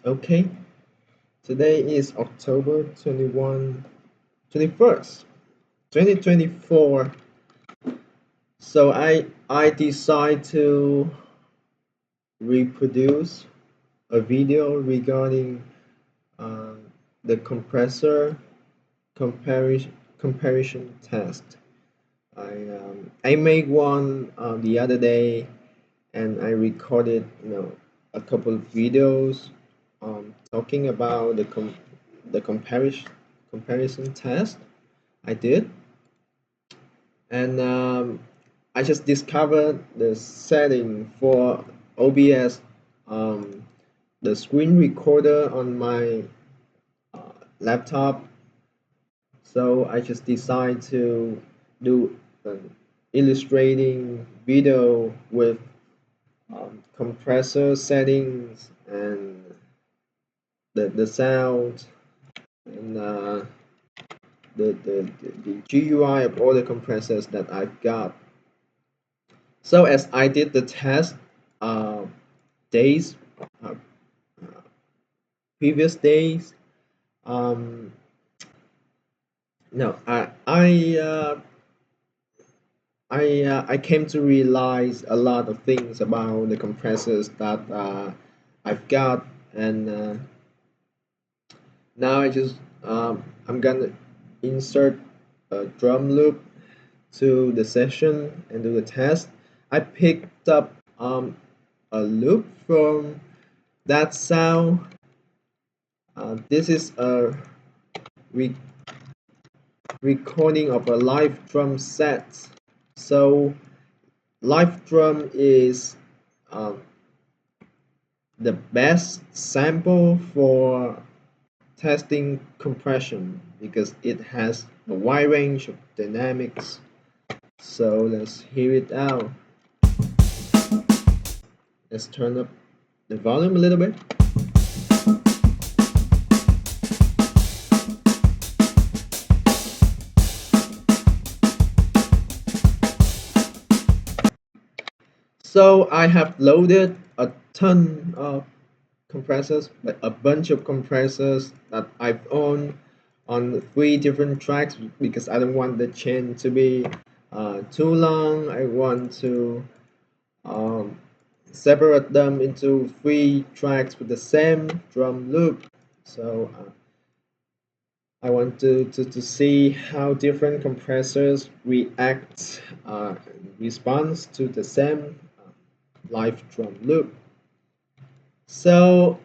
Okay, today is October 21st, 2024. So I decide to reproduce a video regarding um, the compressor comparison test. I made one the other day, and I recorded a couple of videos talking about the comparison test I did, and I just discovered the setting for OBS, um, the screen recorder on my laptop. So I just decided to do an illustrating video with compressor settings and the sound and the GUI of all the compressors that I've got. So as I did the test uh, days, uh, previous days, um, no, I came to realize a lot of things about the compressors that I've got, and now I'm gonna insert a drum loop to the session and do the test. I picked up a loop from that sound. This is a re- recording of a live drum set. So live drum is um, the best sample for testing compression because it has a wide range of dynamics. So let's hear it out. Let's turn up the volume a little bit. So I have loaded a ton of compressors, like a bunch of compressors that I've owned on three different tracks because I don't want the chain to be too long. I want to um, separate them into three tracks with the same drum loop. So I want to see how different compressors react response to the same live drum loop. So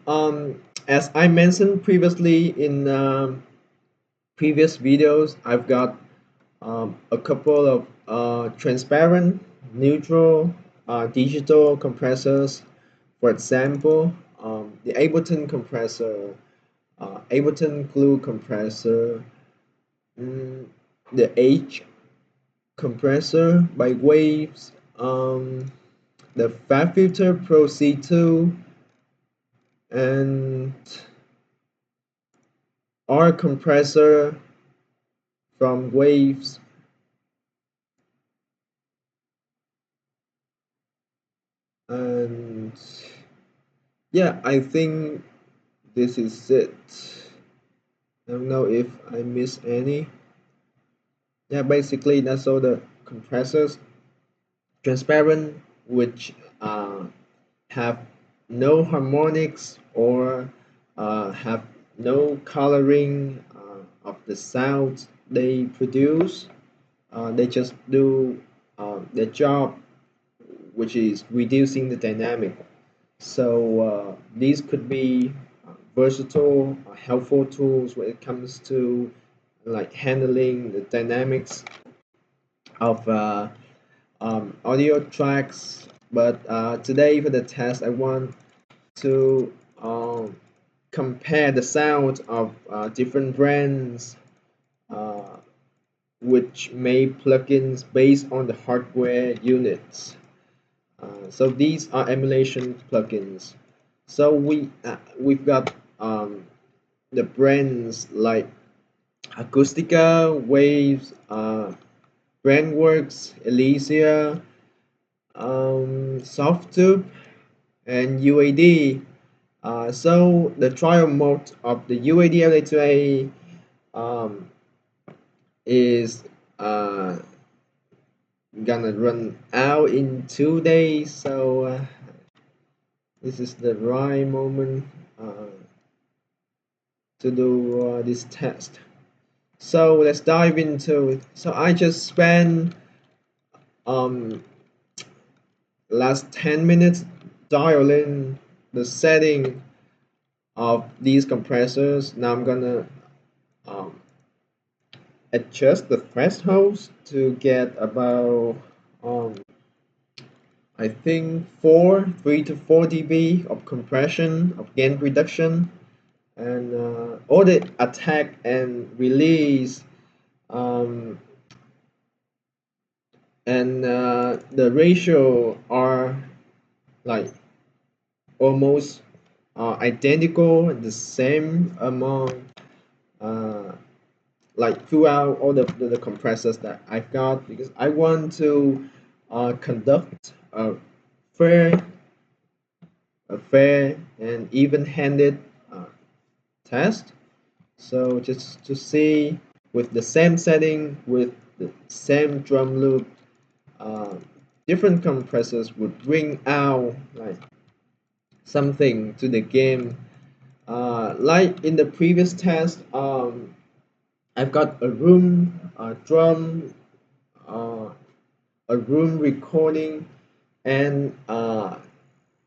as I mentioned previously in previous videos, I've got a couple of transparent, neutral, digital compressors. For example, the Ableton compressor, Ableton Glue compressor, mm, the H compressor by Waves, the FabFilter Pro C2, and R compressor from Waves. And yeah, I think this is it. I don't know if I miss any. Yeah, basically that's all the compressors. Transparent, which have no harmonics or have no coloring of the sounds they produce. They just do their job, which is reducing the dynamic. So these could be versatile, helpful tools when it comes to like handling the dynamics of audio tracks. But today for the test, I want to compare the sound of different brands, uh, which made plugins based on the hardware units. So these are emulation plugins. So we've got the brands like Acoustica, Waves, Brandworks, Elysia, Softtube, and UAD. So the trial mode of the UAD LA2A is uh, gonna run out in 2 days. So this is the right moment to do this test. So let's dive into it. So I just spent um, last 10 minutes dialing the setting of these compressors. Now I'm gonna um, adjust the thresholds to get about um, I think 3 to 4 dB of compression of gain reduction, and all the attack and release um, and the ratio are like almost identical, the same among uh, like throughout all the compressors that I've got, because I want to conduct fair, a fair and even-handed uh, test. So just to see with the same setting, with the same drum loop, uh, different compressors would bring out like something to the game. Like in the previous test, I've got a room, a drum, uh, a room recording, and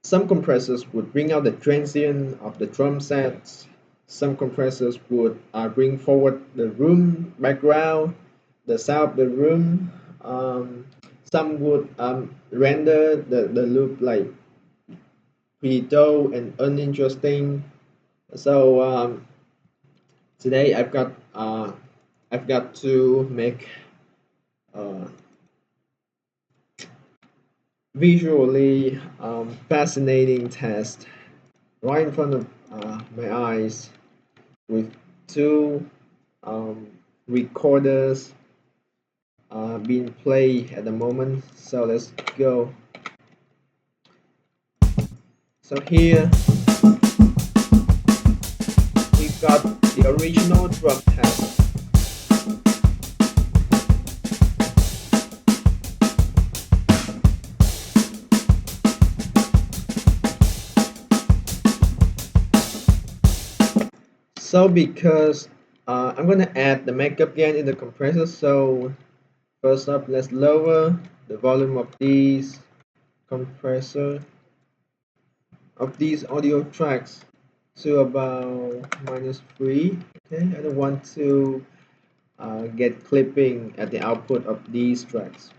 some compressors would bring out the transient of the drum sets. Some compressors would bring forward the room background, the sound of the room. Some would render the loop like pretty dull and uninteresting. So today I've got to make a visually fascinating test right in front of my eyes with two um, recorders being played at the moment. So let's go. So here we've got the original drum test. So because I'm gonna add the makeup gain in the compressor, so first up let's lower the volume of these compressor of these audio tracks to about -3. Okay, I don't want to get clipping at the output of these tracks.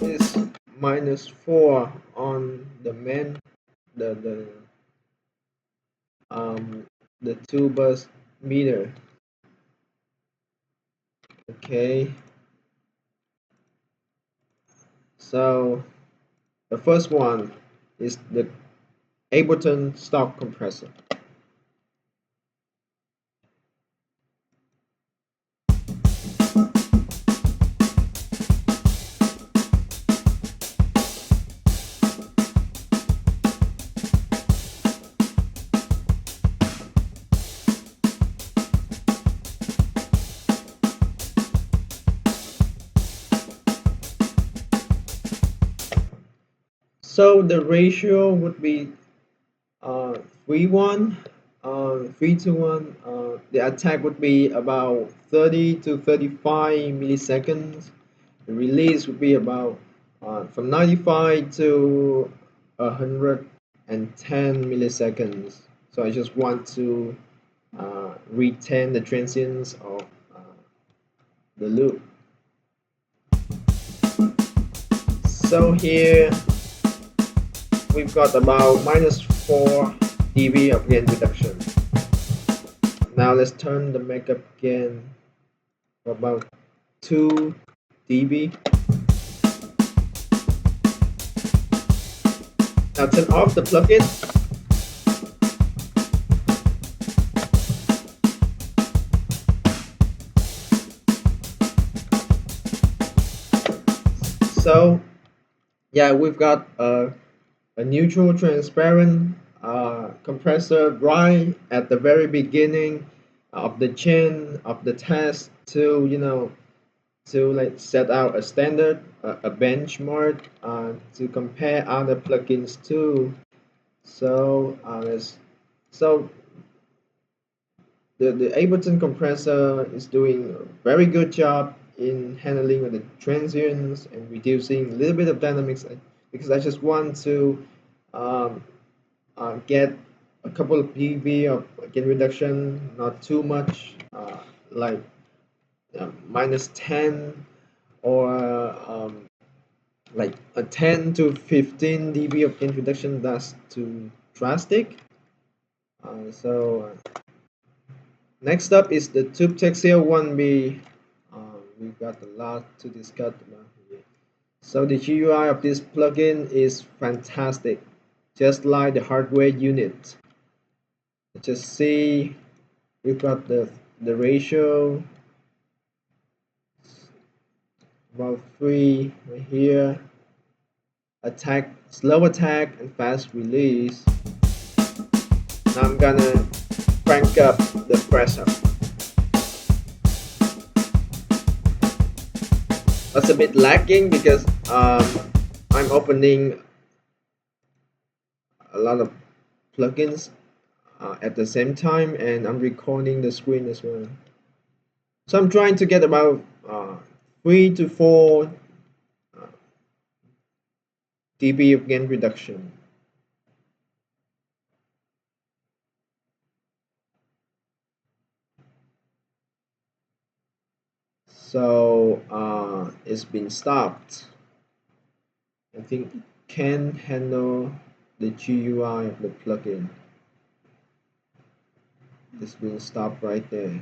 It's -4 on the main, the um the two bus meter. Okay, so the first one is the Ableton stock compressor. So the ratio would be 3-1, 3 to 1. The attack would be about 30 to 35 milliseconds. The release would be about from 95 to 110 milliseconds. So I just want to retain the transients of the loop. So here we've got about -4 dB of gain reduction. Now let's turn the makeup gain for about 2 dB. Now turn off the plugin. So yeah, we've got a neutral transparent compressor right at the very beginning of the chain of the test to to like set out a standard, a benchmark to compare other plugins too. So so the Ableton compressor is doing a very good job in handling the transients and reducing a little bit of dynamics because I just want to um, get a couple of dB of gain reduction, not too much, like minus 10 or like a 10 to 15 dB of gain reduction. That's too drastic. Next up is the TubeTech 1B. We've got a lot to discuss about here. So the GUI of this plugin is fantastic, just like the hardware unit. Just see we've got the ratio about 3 right here. Attack, slow attack, and fast release. Now I'm gonna crank up the pressure. That's a bit lacking because I'm opening a lot of plugins at the same time and I'm recording the screen as well. So I'm trying to get about 3 to 4 dB of gain reduction. So it's been stopped. I think it can handle the GUI of the plugin. It's been stopped right there.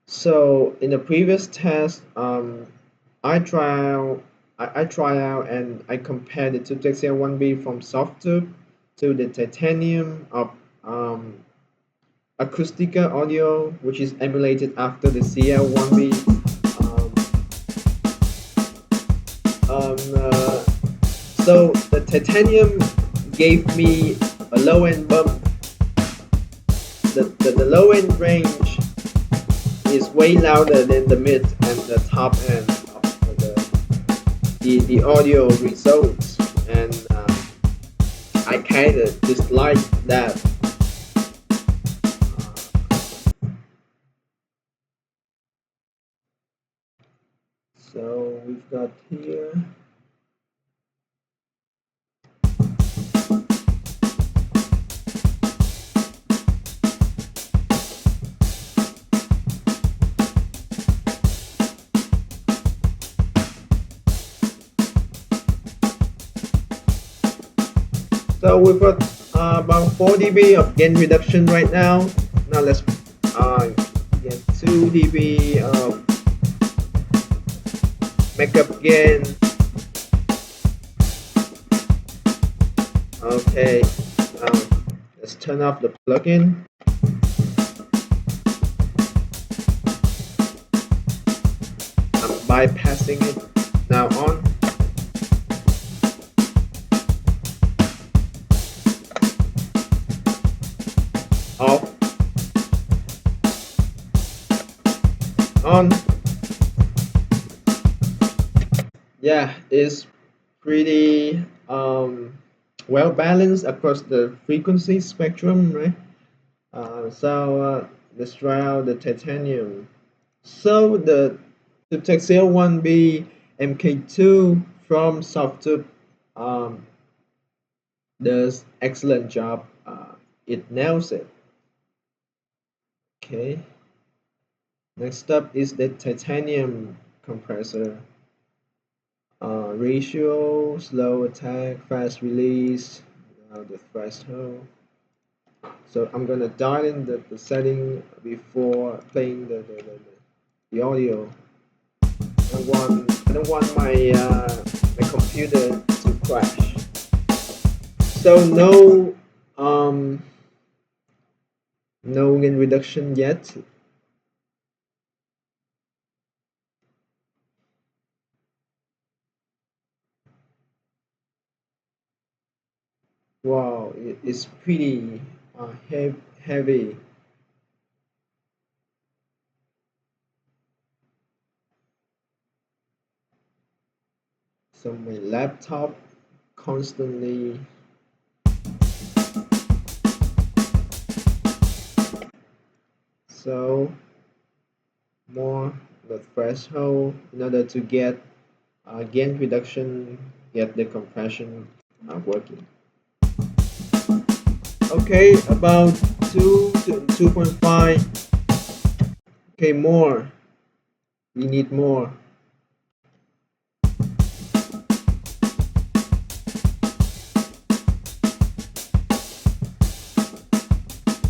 So in the previous test, I try out and I compare the TubeTech CL1B from Softube to the Titanium of Acoustica Audio, which is emulated after the CL1B. Um, uh, so the Titanium gave me a low end bump. The low end range is way louder than the mid and the top end of the audio results, and I kind of dislike that. So we've got here. So we've got about 4 dB of gain reduction right now. Now let's get 2 dB of makeup gain. Okay, let's turn off the plugin. I'm bypassing it now on. Off. On. Yeah, it's pretty well balanced across the frequency spectrum, right? Let's try out the titanium. So the Texel 1B MK2 from Softube um, does excellent job. It nails it. Okay. Next up is the titanium compressor. Ratio, slow attack, fast release, the threshold. So I'm gonna dial in the setting before playing the audio. I don't want my computer to crash. So no gain reduction yet. Wow, it's pretty heavy. So my laptop constantly. So more the threshold in order to get gain reduction, get the compression working. Okay, about 2 to 2.5. Okay, more. We need more.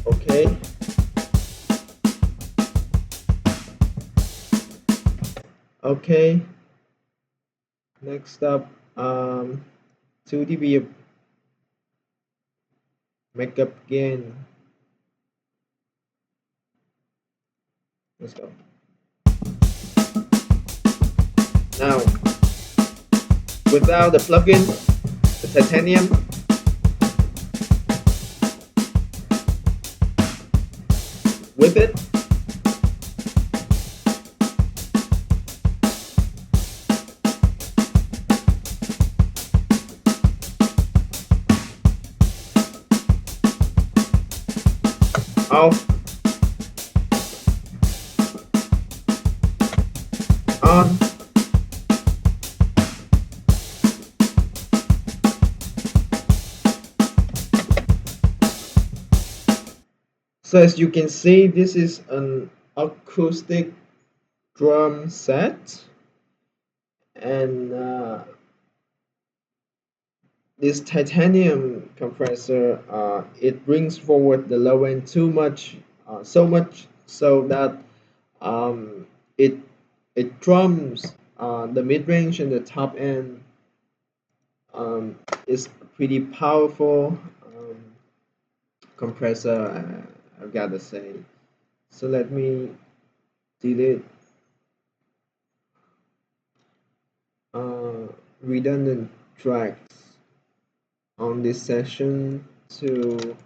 Okay, okay. Next up, 2 dB of makeup gain. Let's go. Now, without the plugin, the titanium, with it, off, on. So as you can see, this is an acoustic drum set, and this titanium compressor it brings forward the low end too much, so much so that um, it it drums the mid range and the top end is pretty powerful compressor. I've got to say. So let me delete uh, redundant tracks on this session to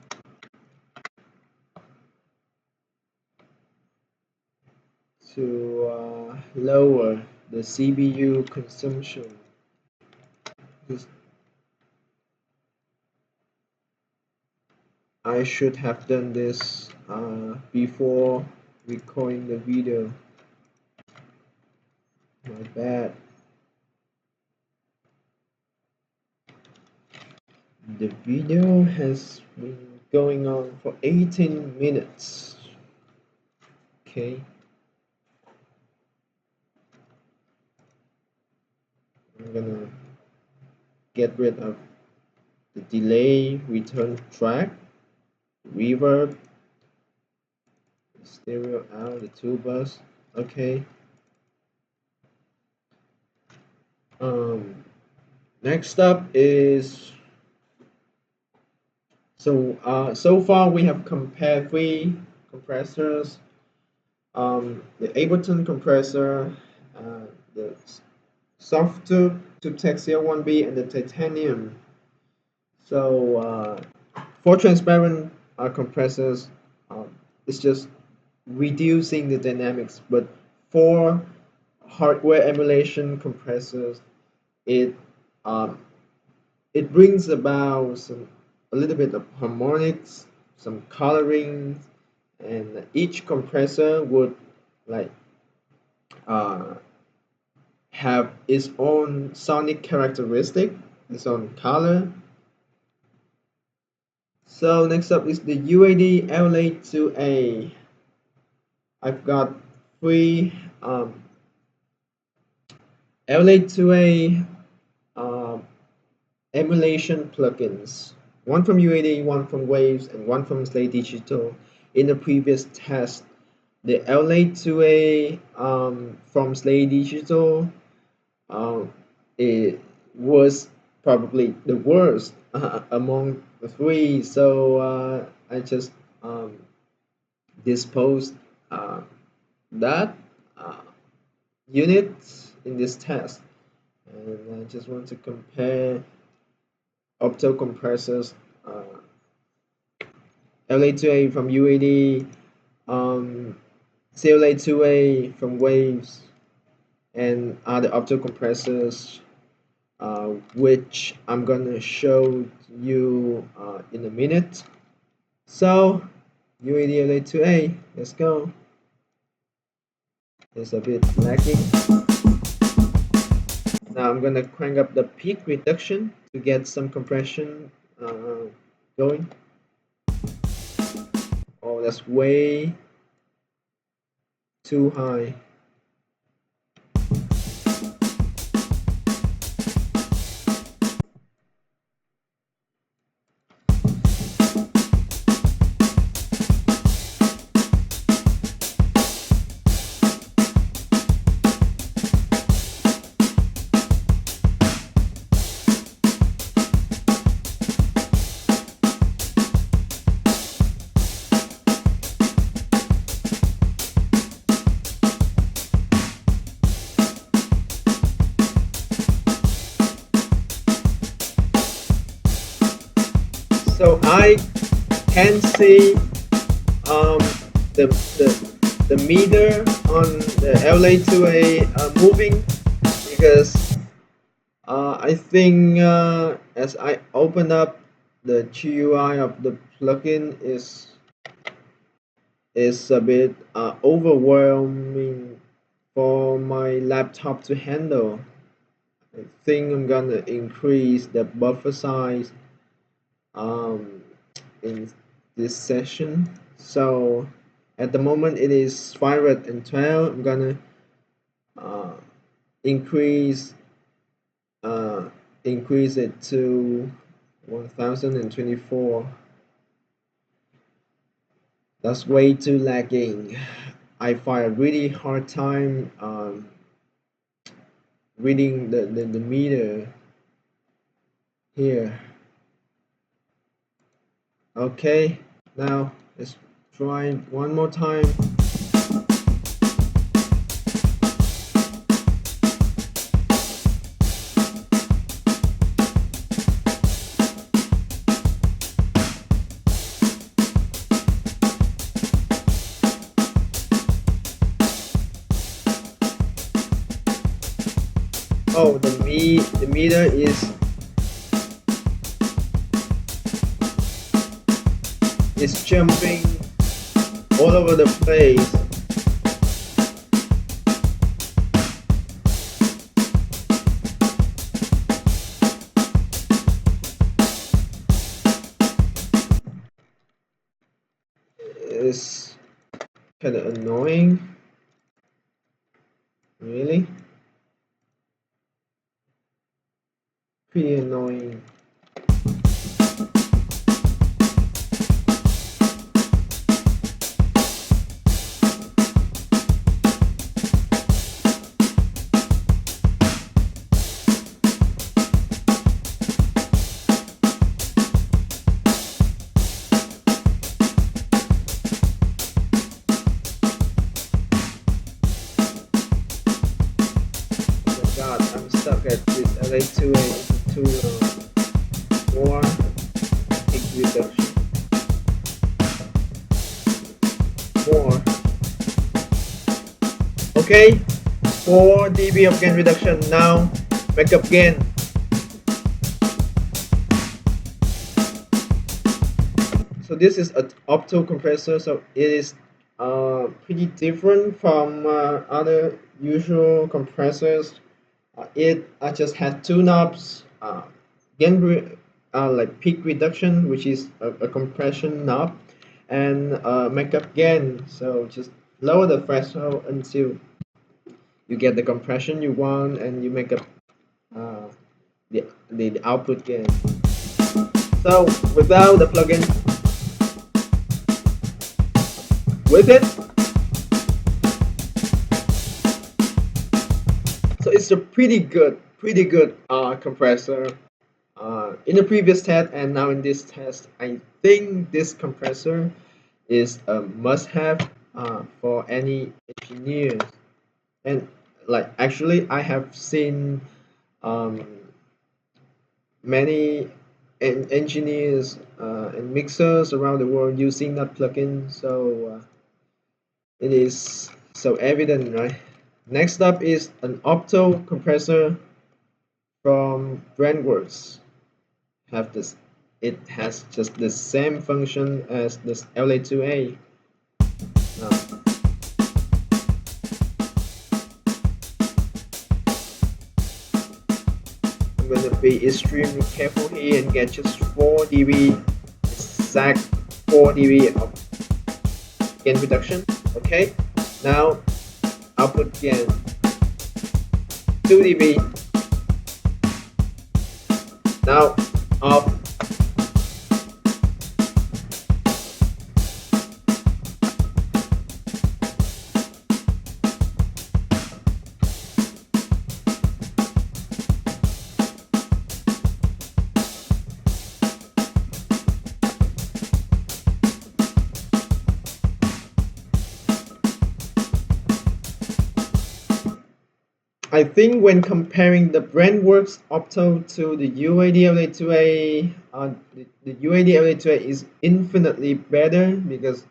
lower the CPU consumption. This- I should have done this before recording the video. My bad. The video has been going on for 18 minutes. Okay, I'm gonna get rid of the delay, return track, reverb, stereo out, the two bus. Okay. Um, Next up is so far we have compared three compressors. The Ableton compressor, the soft tube Texia 1B, and the titanium. So for transparent compressors, um, it's just reducing the dynamics, but for hardware emulation compressors, it um, it brings about some a little bit of harmonics, some coloring, and each compressor would like uh, have its own sonic characteristic, its own color. So next up is the UAD LA2A. I've got three LA2A um, emulation plugins. One from UAD, one from Waves, and one from Slate Digital. In the previous test, the LA2A from Slate Digital, um, it was probably the worst among the three. So I just um, disposed uh, that uh, unit in this test, and I just want to compare opto compressors uh, LA2A from UAD, um, CLA2A from Waves, and other opto compressors, which I'm gonna show you in a minute. So, UAD LA2A, let's go. It's a bit laggy. Now I'm gonna crank up the peak reduction to get some compression going. Oh, that's way too high. So I can see um, the, the meter on the LA2A moving because I think as I open up the GUI of the plugin is a bit overwhelming for my laptop to handle. I think I'm gonna increase the buffer size um, in this session. So at the moment it is 512. I'm gonna uh, increase uh, increase it to 1024. That's way too lagging. I find a really hard time reading the meter here. Okay, now let's try one more time. Oh, the meter is jumping all over the place. It's kind of annoying, really. Pretty annoying. Oh my god, I'm stuck at this LA2A into more peak reduction. More. Okay, 4 dB of gain reduction. Now, backup gain. So this is an opto compressor, so it is pretty different from other usual compressors. It just has two knobs, gain like peak reduction, which is a compression knob, and makeup gain. So just lower the threshold until you get the compression you want, and you make up uh, the output gain. So without the plugin, with it, so it's a pretty good compressor. In the previous test and now in this test, I think this compressor is a must-have for any engineers. And like actually, I have seen um, many engineers and mixers around the world using that plugin, so it is so evident, right? Next up is an opto compressor from BrandWorks. Have this, it has just the same function as this LA2A. Now, I'm gonna be extremely careful here and get just 4 dB, exact 4 dB of gain reduction. Okay, now output gain 2 dB. Now off. I think when comparing the BrandWorks Opto to the UAD-LA2A, the UAD-LA2A is infinitely better because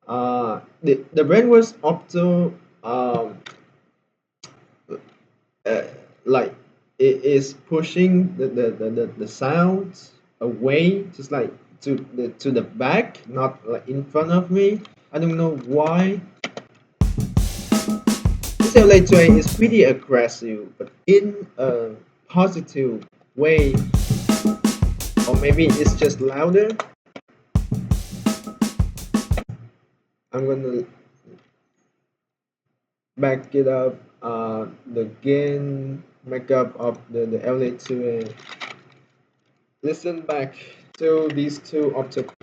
the BrandWorks Opto uh, like it is pushing the sounds away, just like to the back, not like in front of me. I don't know why. SLA2A is pretty aggressive, but in a positive way, or maybe it's just louder. I'm gonna back it up. The gain makeup of the LA2A. Listen back to these two optical.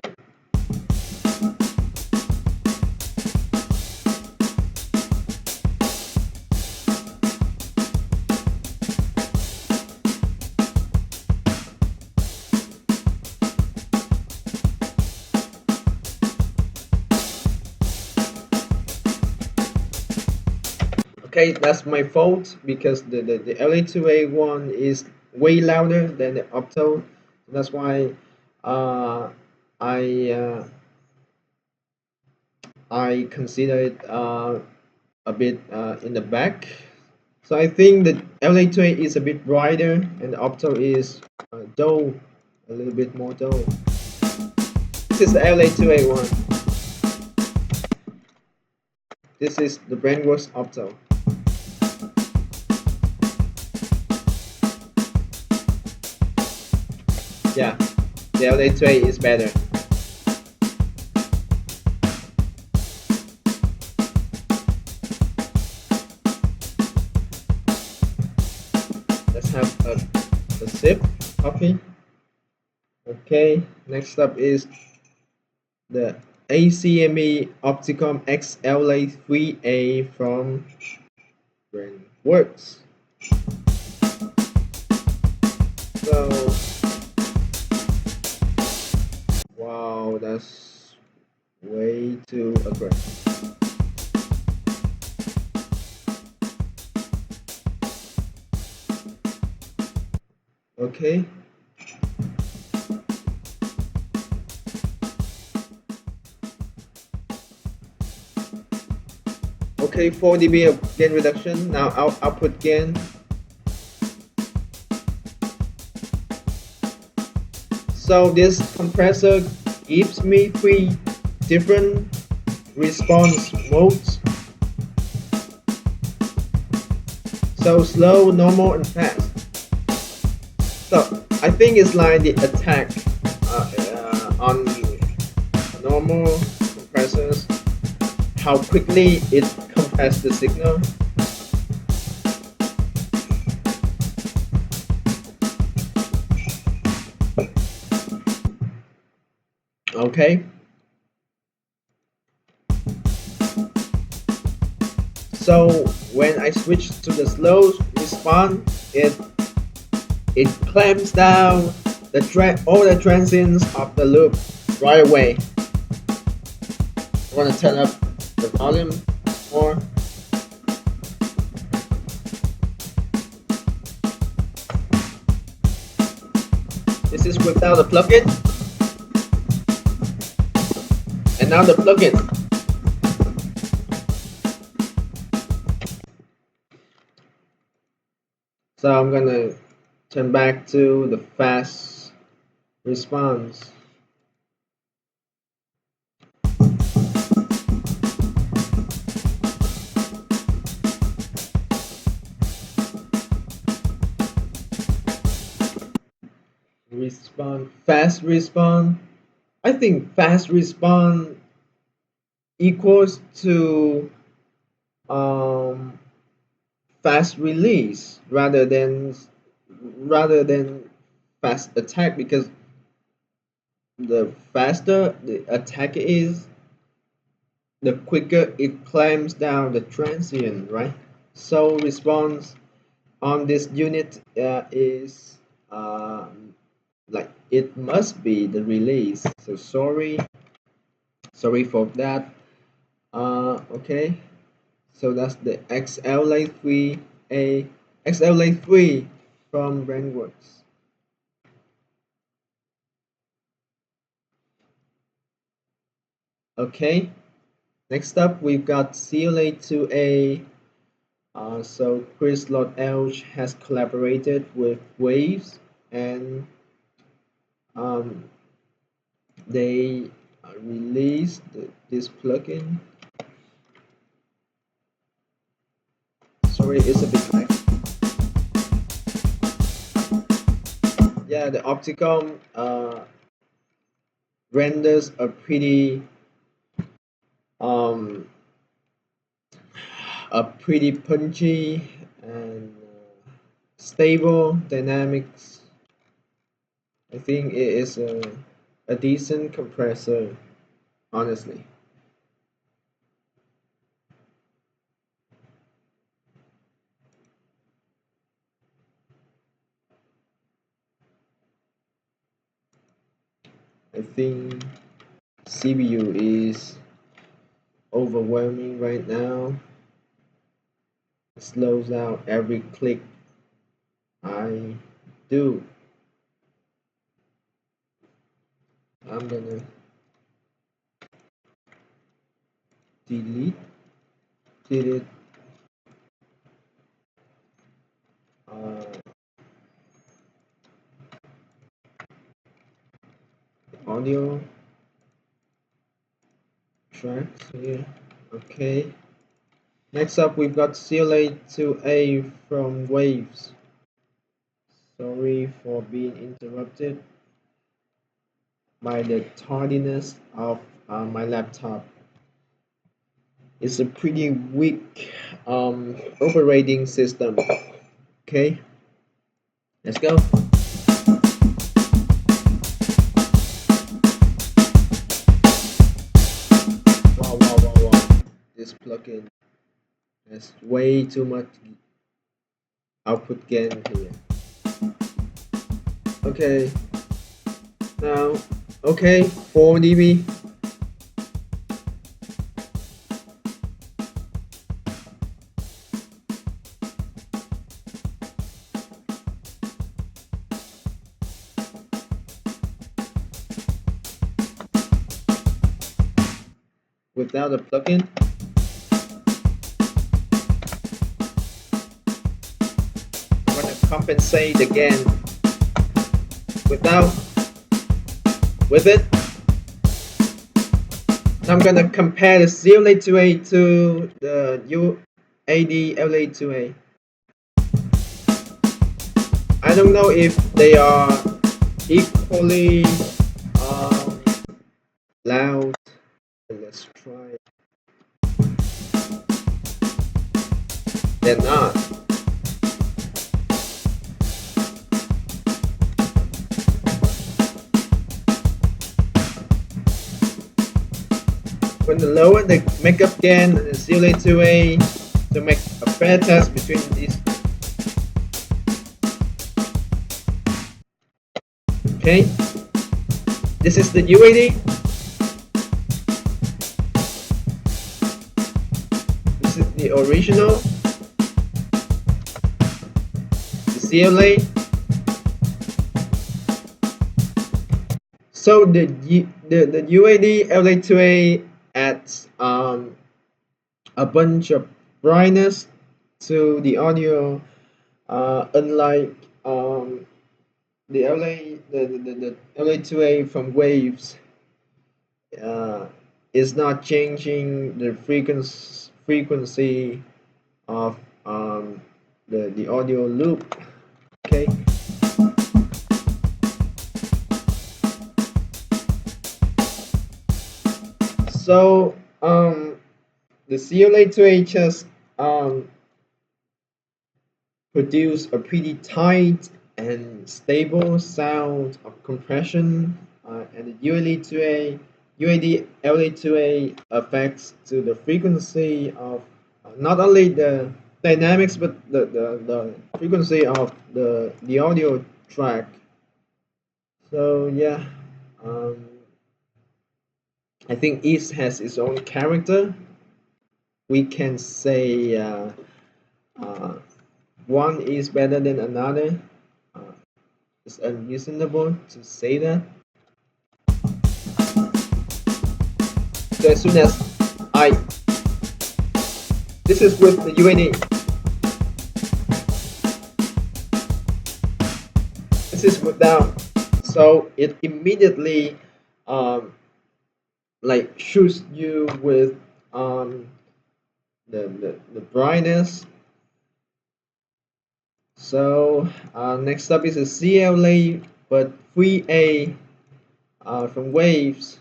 Okay, that's my fault because the LA2A one is way louder than the Opto. That's why uh, I uh, I consider it a bit in the back. So I think the LA2A is a bit brighter and the Opto is dull, a little bit more dull. This is the LA2A one. This is the BrandWorks Opto. Yeah, the LA2A is better. Let's have a sip coffee. Okay, next up is the ACME Opticom XLA3A from BrandWorks. So, wow, that's way too aggressive. Okay. Okay, 4 dB of gain reduction. Now output gain. So this compressor gives me 3 different response modes. So slow, normal, and fast. So I think it's like the attack on normal compressors, how quickly it compresses the signal. Okay. So when I switch to the slow response, it clamps down all the transients of the loop right away. I want to turn up the volume more. This This is without the plugin, and now the plugin. So I'm gonna turn back to the fast response. Fast respawn. I think fast respawn equals to um, fast release rather than fast attack, because the faster the attack is, the quicker it climbs down the transient, right? So response on this unit is like it must be the release. So sorry for that. Okay, so that's the XLA3 from BrainWorks. Okay, next up we've got CLA2A. So Chris Lord Elch has collaborated with Waves, and um, they released this plugin. Sorry, it's a bit high. Yeah, the Opticom renders um, a pretty punchy and stable dynamics. I think it is a decent compressor, honestly. I think CPU is overwhelming right now. It slows down every click I do. I'm gonna delete it. Audio tracks here. Okay. Next up, we've got CLA2A from Waves. Sorry for being interrupted by the tardiness of my laptop. It's a pretty weak operating system. Okay, let's go. Wow. This plugin has way too much output gain here. Okay, now, okay, 4 dB. Without a plugin. I'm gonna compensate again with it. I'm gonna compare the CLA2A to the UAD LA2A. I don't know if they are equally loud. Let's try. They're not. When the lower the makeup gain and the CLA2A to make a fair test between these. Okay, this is the UAD. This is the original. The CLA. So the UAD LA2A adds a bunch of brightness to the audio, unlike the the LA2A from Waves uh, is not changing the frequency of the audio loop. Okay, so the CLA2A just um, produce a pretty tight and stable sound of compression, and the UAD LA2A affects to the frequency of not only the dynamics but the frequency of the audio track. So yeah, um, I think each has its own character. We can say uh, one is better than another. Uh, it's unreasonable to say that. So as soon as I this is with the UAD, this is without, so it immediately um, like shoots you with um, the brightness. So next up is a CLA but 3A from Waves.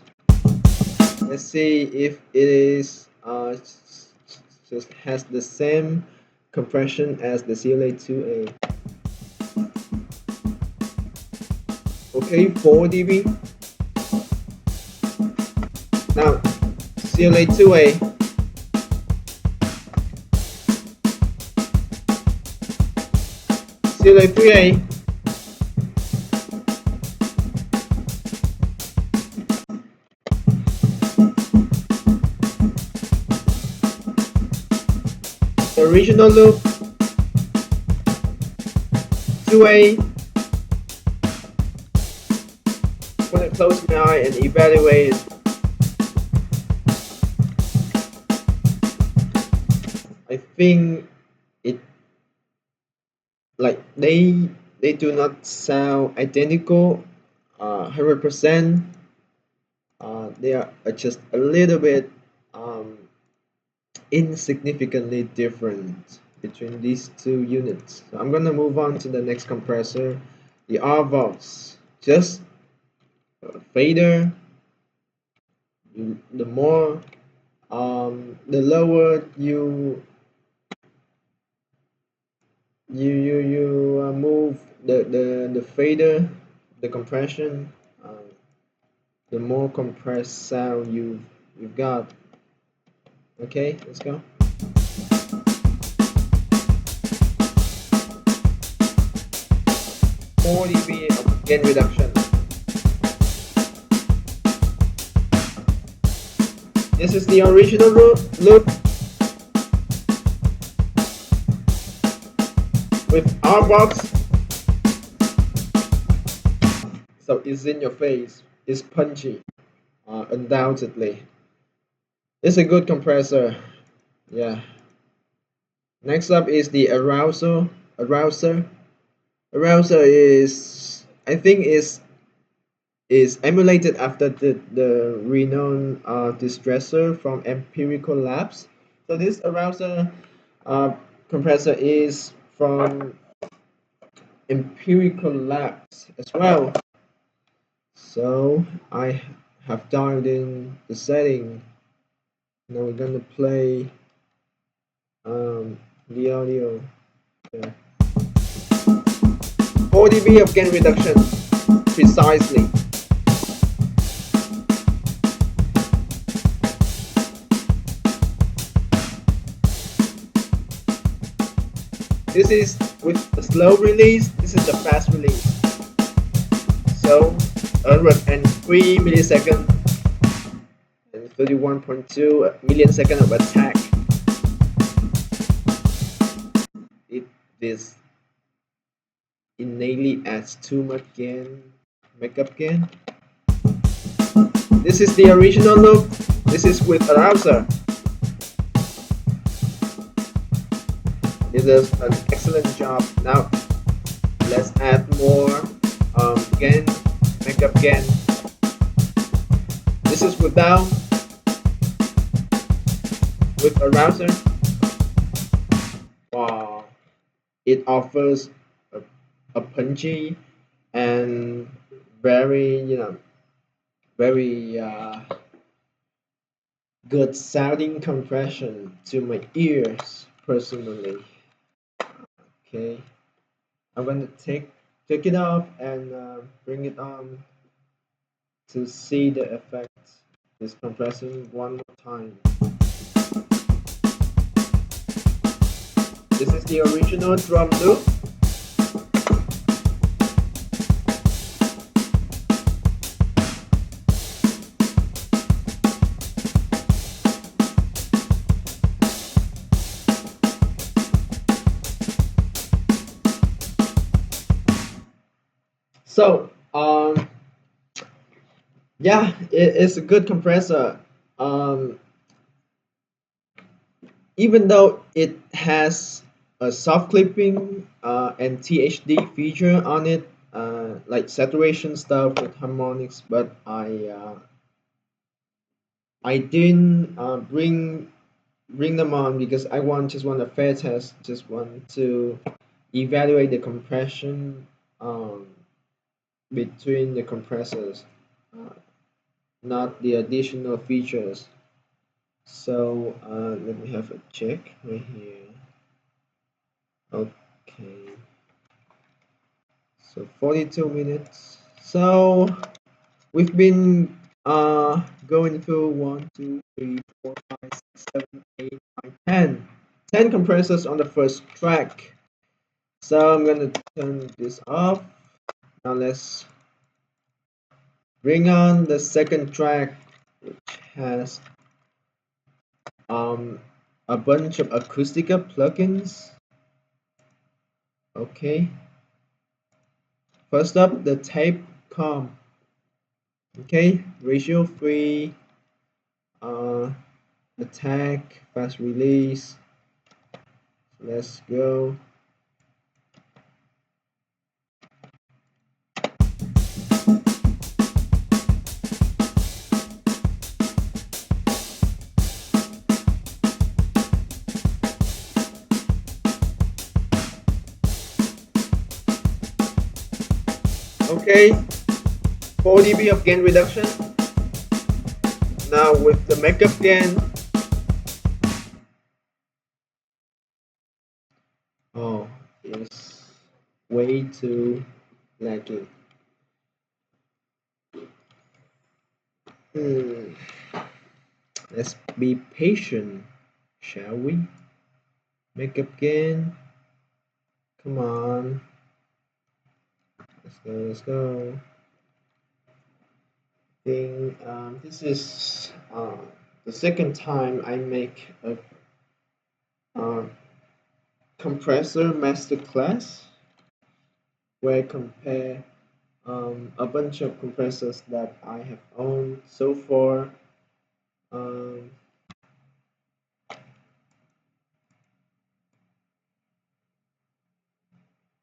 Let's see if it is just has the same compression as the CLA2A. Okay, 4 dB. Now CLA2A, CLA3A, the original loop, 2A. When I close my eye and evaluate it, I think it like they do not sound identical 100%. They are just a little bit um, insignificantly different between these two units. So I'm gonna move on to the next compressor, the RVox. Just a fader. The more the lower you move the fader, the compression, the more compressed sound you've got. Okay, let's go. 4 dB of gain reduction. This is the original loop with RVox. So it's in your face. It's punchy, undoubtedly. It's a good compressor. Yeah. Next up is the arouser. Arouser is, I think, is emulated after the renowned distressor from Empirical Labs. So this arouser compressor is from Empirical Labs as well. So I have dialed in the setting. Now we're gonna play the audio. Yeah. 4 dB of gain reduction, precisely. This is with the slow release, this is the fast release. So 103 millisecond and 31.2 millisecond of attack. This innately adds too much gain, makeup gain. This is the original look. This is with Arouser. It does an excellent job. Now let's add more gain, makeup gain. This is without with Arouser. Wow, it offers a, a punchy and very very good sounding compression to my ears personally. Okay, I'm gonna take it off and bring it on to see the effect. Just compressing one more time. This is the original drum loop. So, yeah, it's a good compressor. Um, Even though it has a soft clipping and THD feature on it, like saturation stuff with harmonics, but I didn't bring them on because I just want a fair test, just want to evaluate the compression um, between the compressors, uh, not the additional features. So let me have a check right here. Okay, so 42 minutes. So we've been going through 10 compressors on the first track. So I'm gonna turn this off. Now let's bring on the second track, which has um, a bunch of Acoustica plugins. Okay, first up the tape comp. Okay, ratio free, uh, attack, fast release. Let's go. Okay, 4 dB of gain reduction. Now with the makeup gain. Oh, it's way too laggy. Hmm. Let's be patient, shall we? Makeup gain. Come on. Let's go, let's go. This is the second time I make a uh, compressor masterclass where I compare a bunch of compressors that I have owned so far. Um,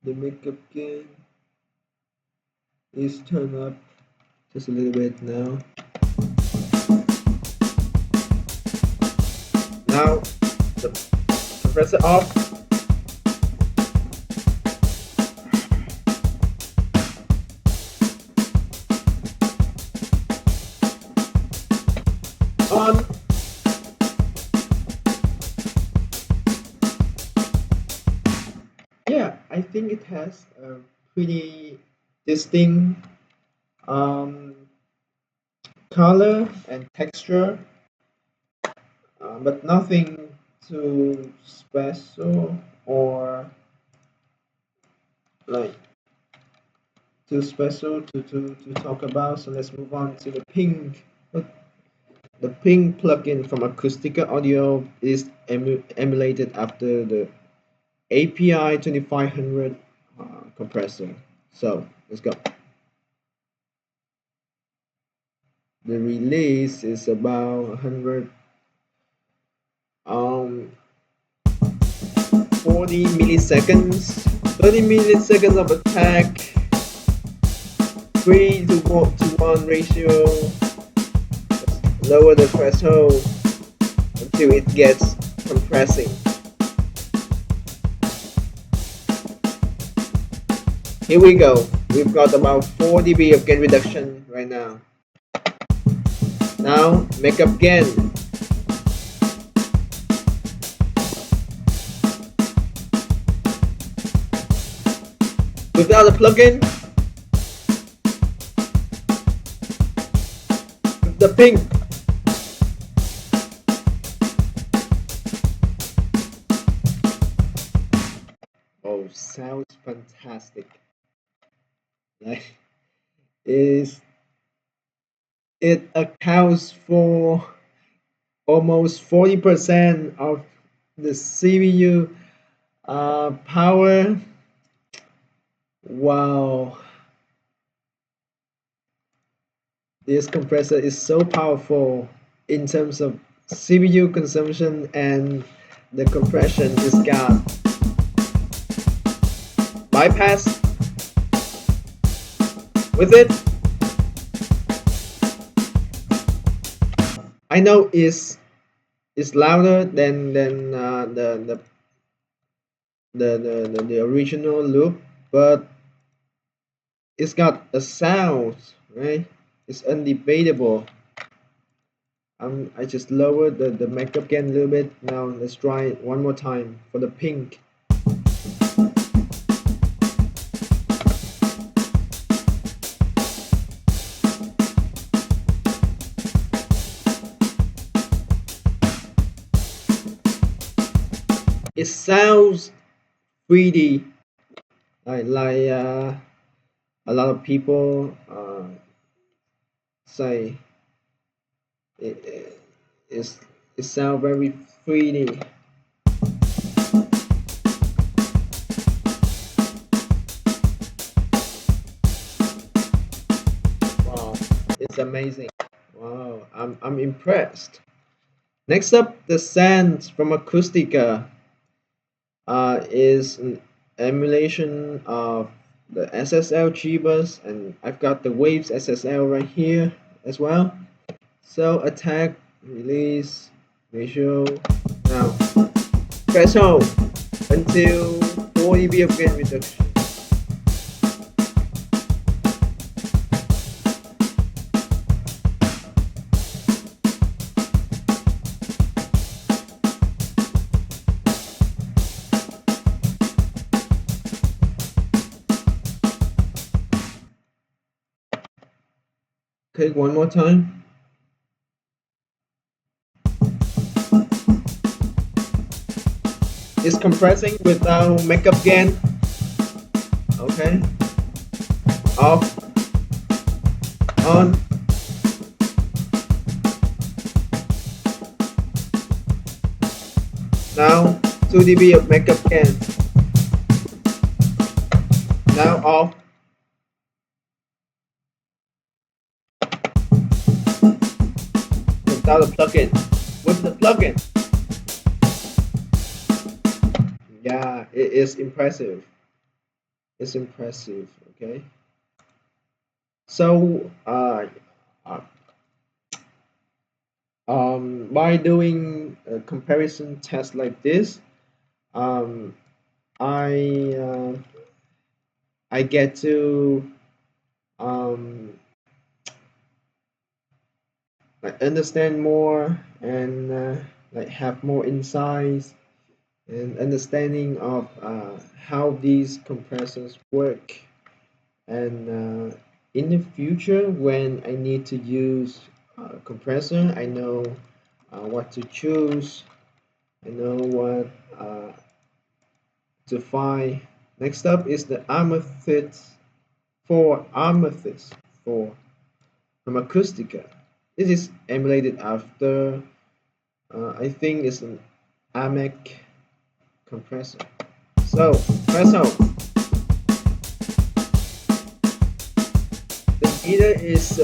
the makeup gain is turned up just a little bit now. Now the compressor off. On. Yeah, I think it has a pretty distinct um, color and texture, but nothing too special or like too special to talk about. So let's move on to the pink. Look, the pink plugin from Acoustica Audio is emulated after the API 2500 compressor. So let's go. The release is about 100 um 40 milliseconds, 30 milliseconds of attack, 3 to 1 ratio. Lower the threshold until it gets compressing. Here we go. We've got about 4 dB of gain reduction right now. Now make up gain. Without a plugin, with the ping. Oh, sounds fantastic. Like, is it accounts for almost 40% of the CPU power. Wow, this compressor is so powerful in terms of CPU consumption, and the compression is got bypass with it. I know it's louder than the original loop, but it's got a sound, right? It's undebatable. I just lowered the makeup gain a little bit. Now let's try it one more time for the pink. It sounds 3D, like a lot of people say it, it sounds very 3D. Wow, it's amazing. Wow, I'm impressed. Next up, the Sands from Acoustica is an emulation of the SSL G-Bus, and I've got the Waves SSL right here as well. So attack, release, ratio. Now threshold until 4 dB of gain reduction. Okay, one more time. It's compressing without makeup gain. Okay. Off. On. Now 2 dB of makeup gain. Now off. Without a plugin. With the plugin. Yeah, it is impressive. It's impressive. Okay. So uh, by doing a comparison test like this, um, I I get to um, like understand more, and like have more insights and understanding of how these compressors work. And in the future, when I need to use a compressor, I know what to choose. I know what to find. Next up is the Amethyst 4 from Acoustica. This is emulated after, I think it's an AMEC compressor. So, press home. The meter is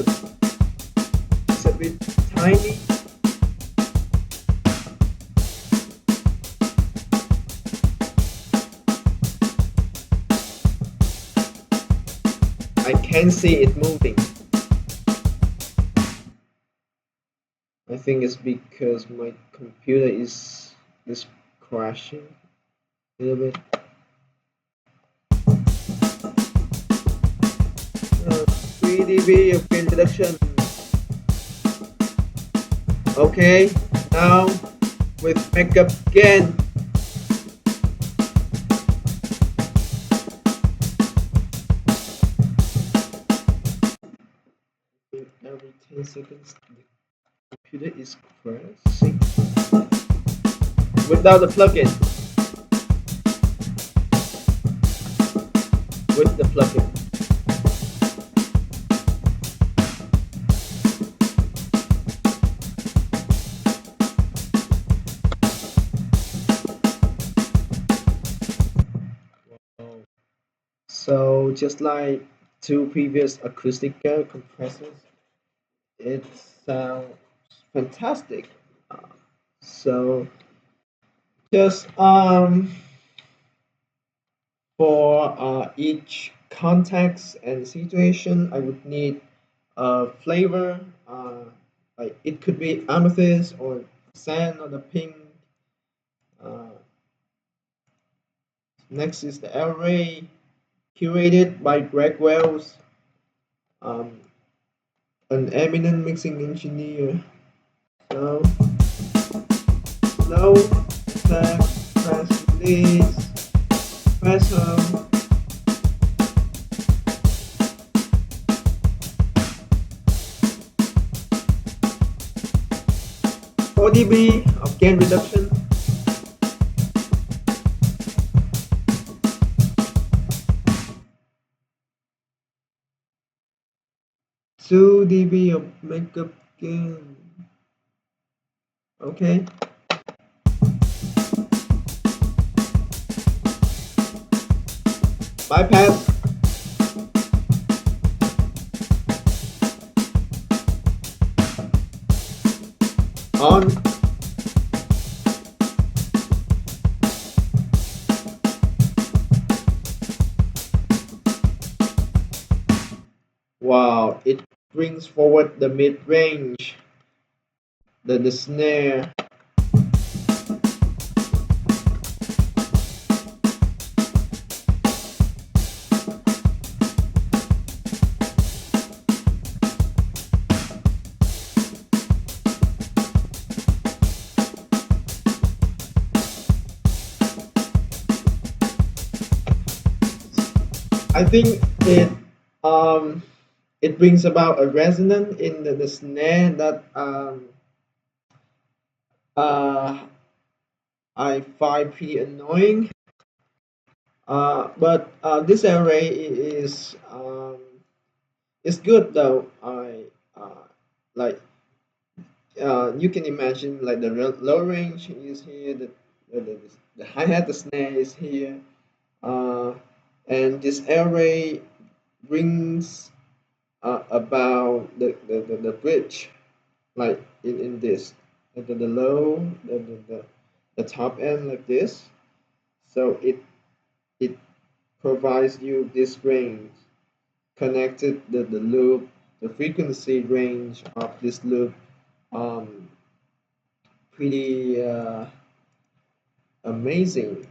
I can see it moving. I think it's because my computer is crashing a little bit. 3 dB of gain reduction. Okay, now with makeup gain. Every 10 seconds the computer is crashing without the plugin. With the plugin. So just like two previous acoustic compressors, it sounds fantastic. Uh, So just for each context and situation, I would need a flavor. Like it could be amethyst or sand or the pink. Uh, Next is the array curated by Greg Wells, um, an eminent mixing engineer. So low, attack, press release, press home. 4 dB of gain reduction. 2 dB of makeup gain. Okay. Bypass. On. Wow, it brings forward the mid range, the snare. I think it brings about a resonance in the snare that uh, I find pretty annoying. But this array is good though. I like you can imagine like the low range is here, the hi hat, the snare is here, uh, and this array brings about the bridge like in this the low the top end like this, so it provides you this range connected the loop, the frequency range of this loop, um, pretty amazing.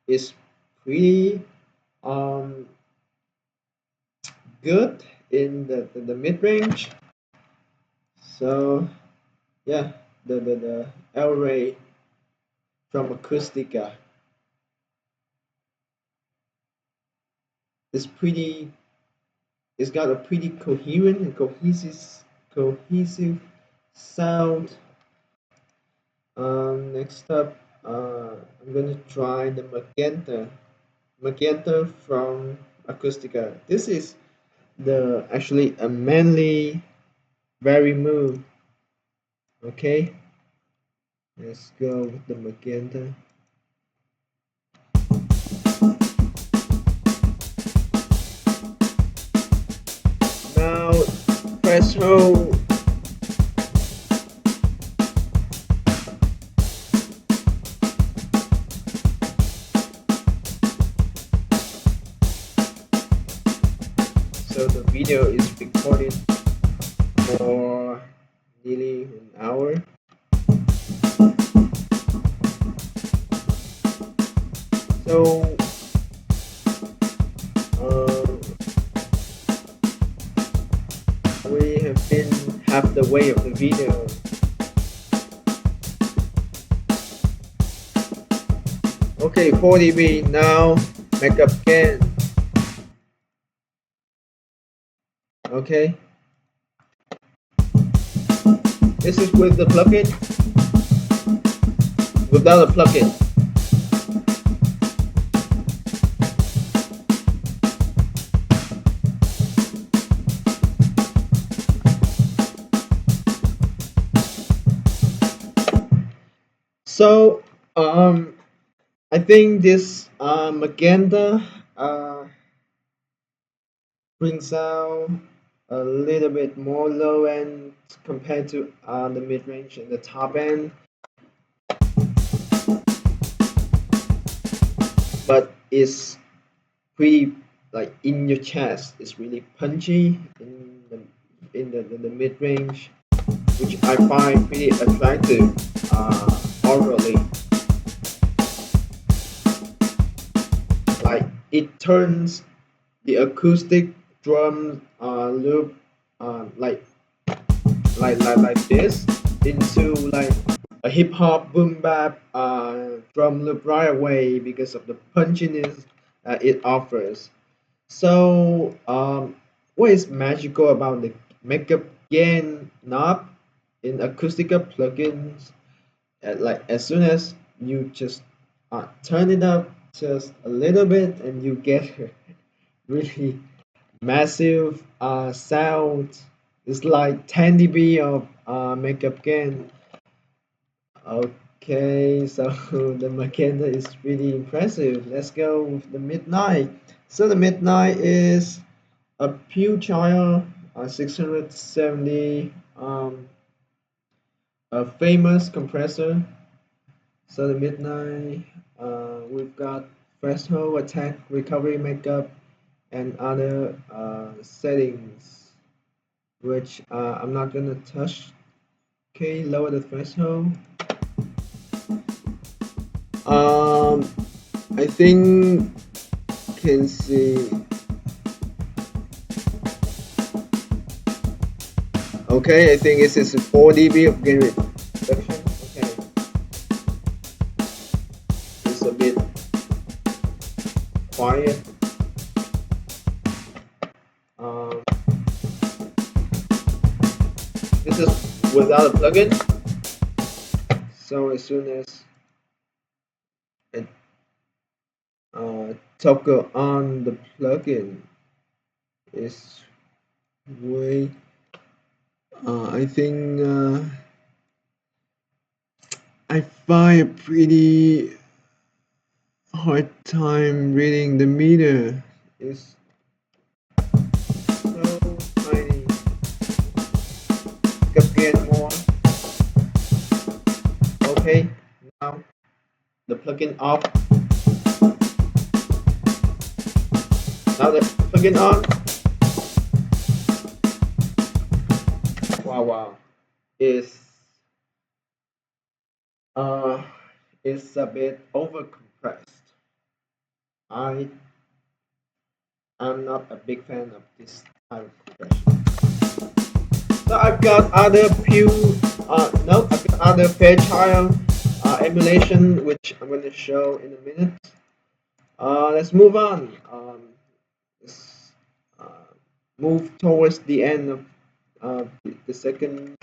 It's pretty um, good in the mid range. So yeah, the L Ray from Acoustica is pretty. It's got a pretty coherent and cohesive sound. Next up, I'm gonna try the Magenta from Acoustica. This is the actually a manly very move. Okay, let's go with the Magenta. Now press hold. video is recorded for nearly an hour. So um, we have been half the way of the video. Okay, 4 dB now. Makeup gain. Okay, this is with the plugin. Without a plugin. So I think this magenta brings out a little bit more low end compared to the mid range and the top end, but it's pretty like in your chest. It's really punchy in the mid range, which I find pretty attractive orally. Like it turns the acoustic drum loop like like this into like a hip hop boom bap drum loop right away because of the punchiness it offers. So what is magical about the makeup gain knob in acoustical plugins? Like as soon as you just turn it up just a little bit, and you get really massive sound. It's like 10 dB of makeup gain. Okay, so the magenta is really impressive. Let's go with the midnight. So the midnight is a Pew Child 670, a famous compressor. So the midnight, we've got threshold, attack, recovery, makeup, and other settings, which I'm not gonna touch. Okay, lower the threshold. Um, I think can see. Okay, I think this is 4 dB of gain reduction. Okay, it's a bit quiet. Um, this is without a plugin. So as soon as it toggle on the plugin, is way. I think I find a pretty hard time reading the meter. It's so tiny. Could get more. Okay, now the plugin off. Now the plugin on. Wow, wow. It's uh, it's a bit over compressed. I am not a big fan of this type of compression. So I've got other no, I've got other Fairchild emulation, which I'm going to show in a minute. Let's move on. Let's uh, move towards the end of the second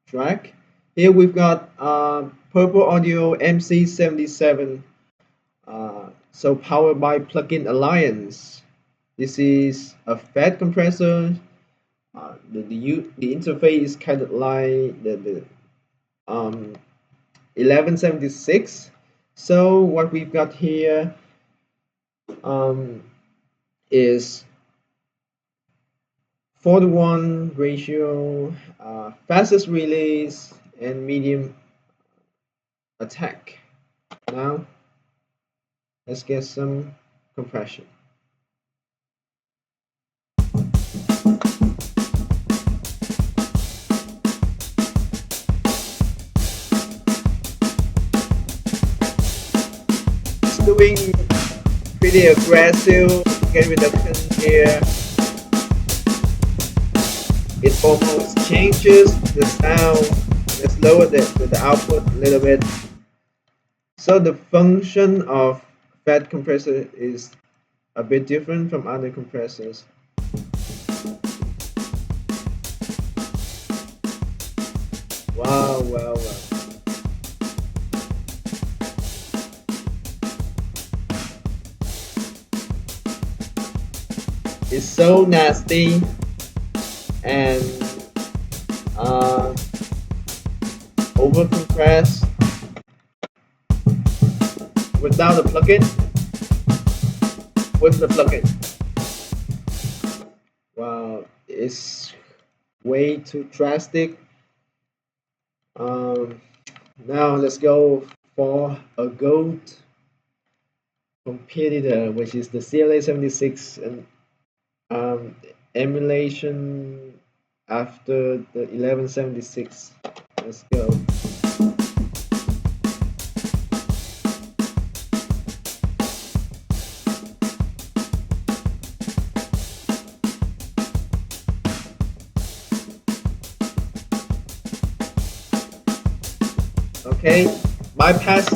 track. Here we've got Purple Audio MC77. So powered by Plugin Alliance. This is a fat compressor. The interface is kind of like the 1176. So what we've got here um, is 4:1 ratio, fastest release, and medium attack. Now let's get some compression. doing pretty aggressive gain reduction here. It almost changes the sound. Let's lower the output a little bit. So the function of fat compressor is a bit different from other compressors. Wow, wow, wow. It's so nasty and uh, over compressed without a plugin. With the plugin, wow, it's way too drastic. Um, Now let's go for a GOAT competitor, which is the CLA 76 and emulation after the 1176. Let's go. Okay, bypass.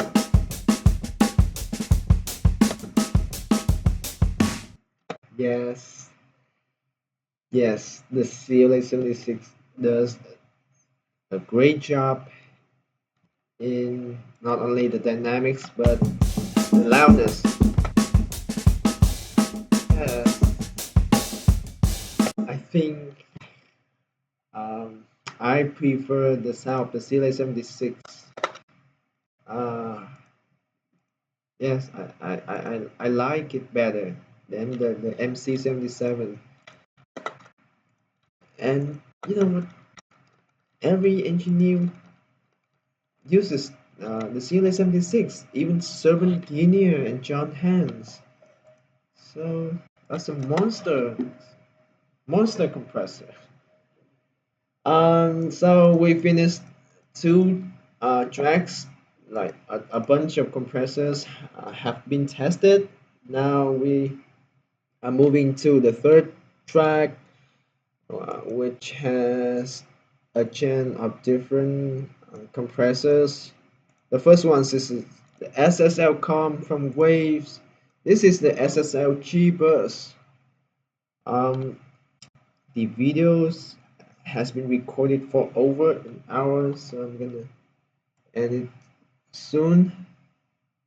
Yes, yes, the CLA 76 does a great job in not only the dynamics but the loudness. Yes, I think um, I prefer the sound of the CLA 76. Uh, yes, I like it better than the MC 77. And you know what? Every engineer uses the CLA 76, even Servant Guinier and John Hans. So that's a monster compressor. So we finished two tracks, like a bunch of compressors have been tested. Now we are moving to the third track, which has a chain of different compressors. The first one is the SSL Com from Waves. This is the SSL G bus. Um, the videos has been recorded for over an hour, so I'm gonna edit soon.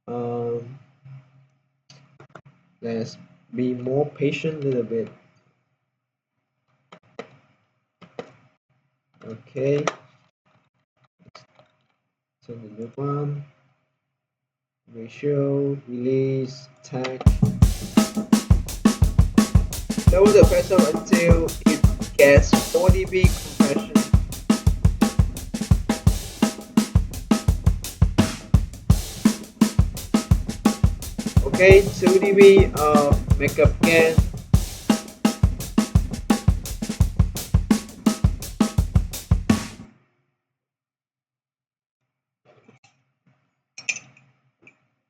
Um, let's be more patient a little bit. Okay, turn the loop on. Ratio, release, tag. Lower the pressure until it gets 4 dB compression. Okay, 2 dB of makeup gain.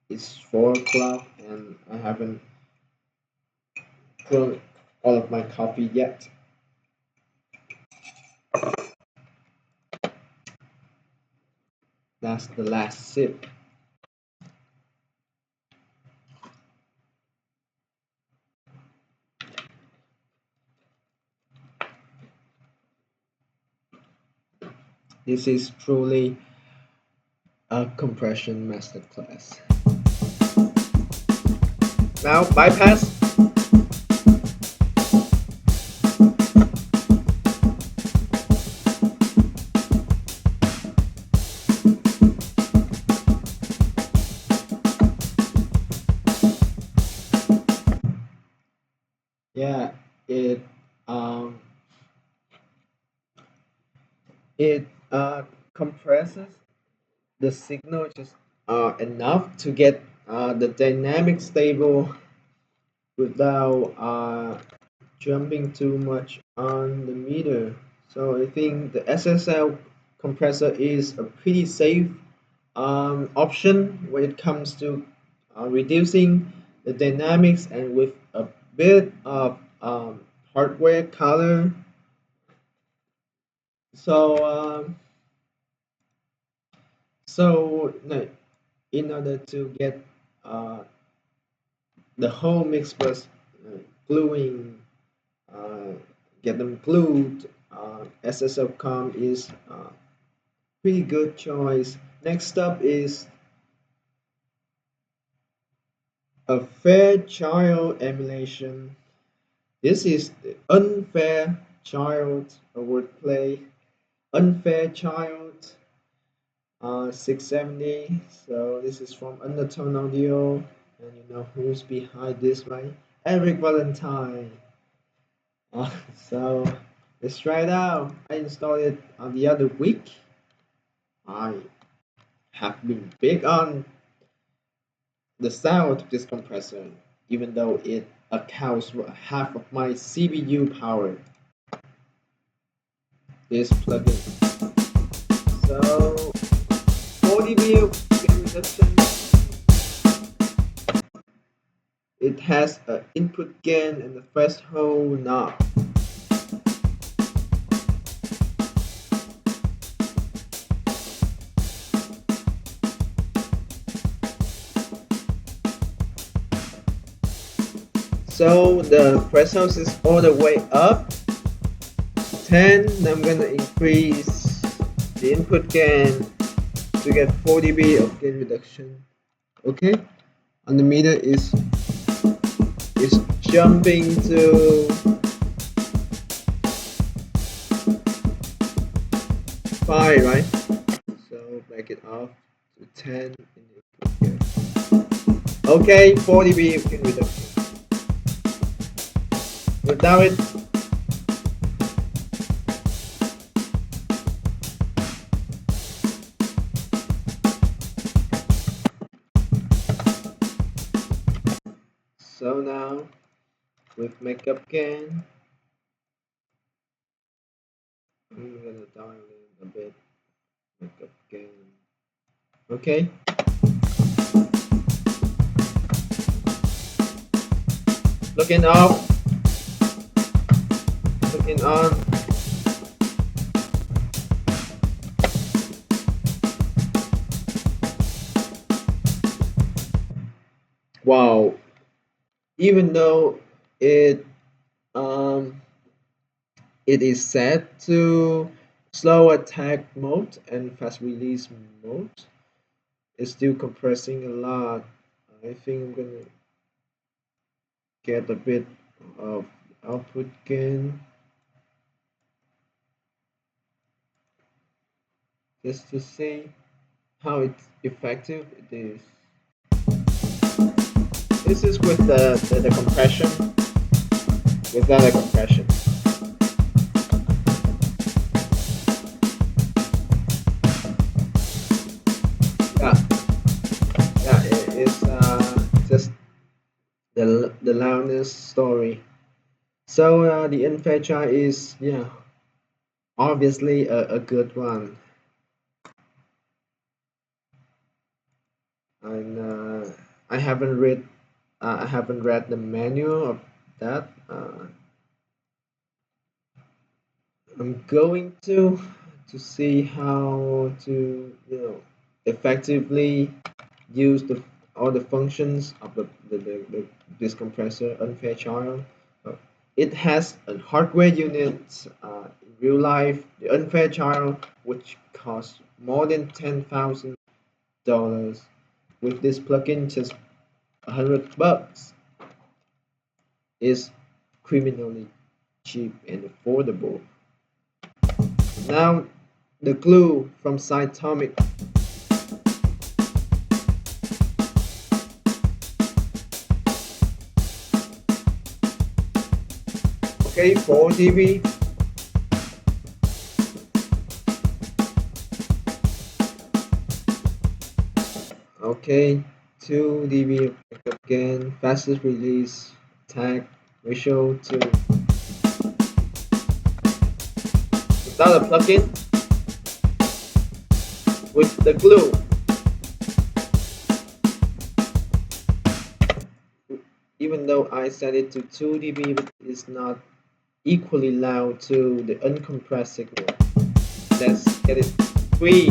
It's 4 o'clock and I haven't drunk all of my coffee yet. That's the last sip. This is truly a compression masterclass. Now bypass. Yeah, it um it compresses the signal just enough to get the dynamic stable without jumping too much on the meter. So I think the SSL compressor is a pretty safe option when it comes to reducing the dynamics and with a bit of hardware color. So, no, in order to get uh, the whole mix was gluing, uh, get them glued. SSL.com is pretty good choice. Next up is a Fairchild emulation. This is the Unfair Child, a wordplay. Unfair Child 670. So this is from Undertone Audio, and you know who's behind this, right? Eric Valentine. Uh, so let's try it out. I installed it on the other week. I have been big on the sound of this compressor, even though it accounts for half of my CPU power. This plugin. So 40 dB gain reduction. It has an input gain and a threshold knob. So the threshold is all the way up 10. I'm gonna increase the input gain to get 4 dB of gain reduction. Okay, and the meter is jumping to 5, right? So back it off to 10 in the input gain. Okay, 4 dB of gain reduction. Without it, so now with makeup gain, I'm gonna dial in a bit makeup gain. Okay. Looking off, looking on. Wow, even though it um it is set to slow attack mode and fast release mode, it's still compressing a lot. I think I'm gonna get a bit of output gain just to see how it's effective it is. This is with the compression, without the compression. Yeah, yeah, it is just the loudness story. So the Infetra is, yeah, obviously a good one. And I haven't read the manual of that. I'm going to see how to, you know, effectively use all the functions of the this compressor Unfair Child. Uh, it has a hardware unit in real life. The Unfair Child, which costs more than $10,000, with this plugin just $100, is criminally cheap and affordable. Now the glue from Cytomic. Okay, 4 dB. Okay, 2 dB again. Fastest release tag ratio to without a plugin with the glue. even though I set it to 2 dB, but it's not equally loud to the uncompressed signal. Let's get it 3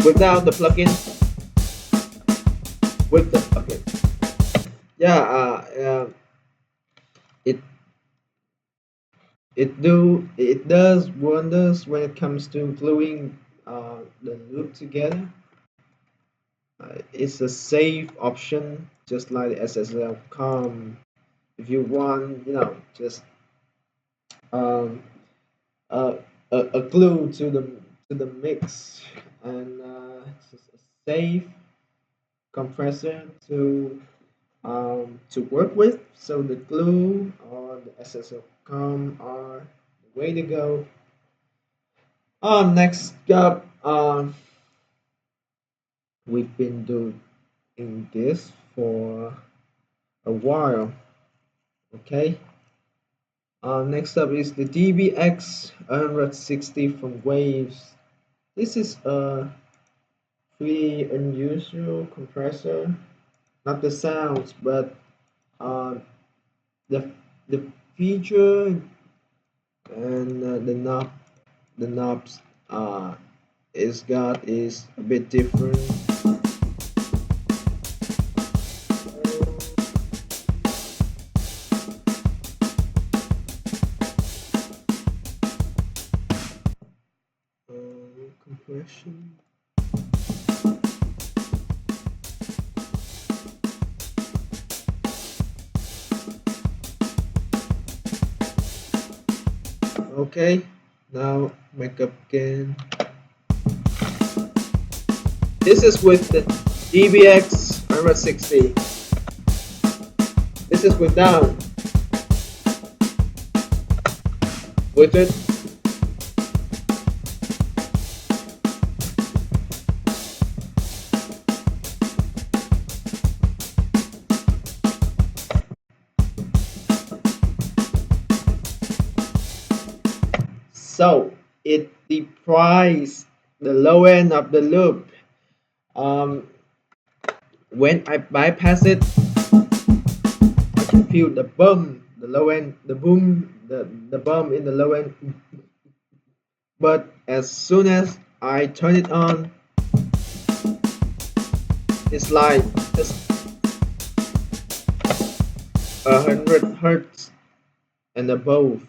without the plugin, with the plugin. Yeah, it it does wonders when it comes to gluing the loop together. It's a safe option, just like the SSL COM. If you want, just um, uh, a glue to the mix, and it's just a safe compressor to work with. So the glue or the SSL COM are the way to go. Next up, we've been doing this for a while. Okay. Next up is the DBX 160 from Waves. This is a pretty unusual compressor. Not the sounds, but uh, the the feature and the knobs is got is a bit different. Compression. Okay, now makeup again. This is with the DBX 160. This is without. With it. So it deprives the low end of the loop. Um, when I bypass it, I can feel the bump, the low end, the boom, the bump in the low end. But as soon as I turn it on, it's like just 100 hertz and above.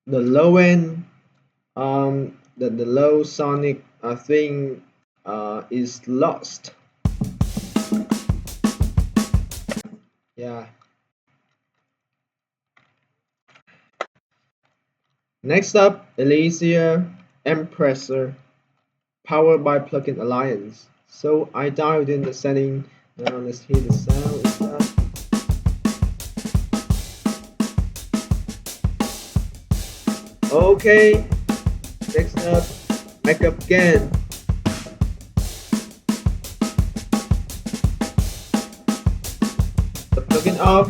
The low end, the low sonic thing is lost. Yeah. Next up, Elysia Empressor, powered by Plugin Alliance. So I dialed in the setting. Now let's hear the sound and stuff. Okay, next up, makeup again. The plugin off.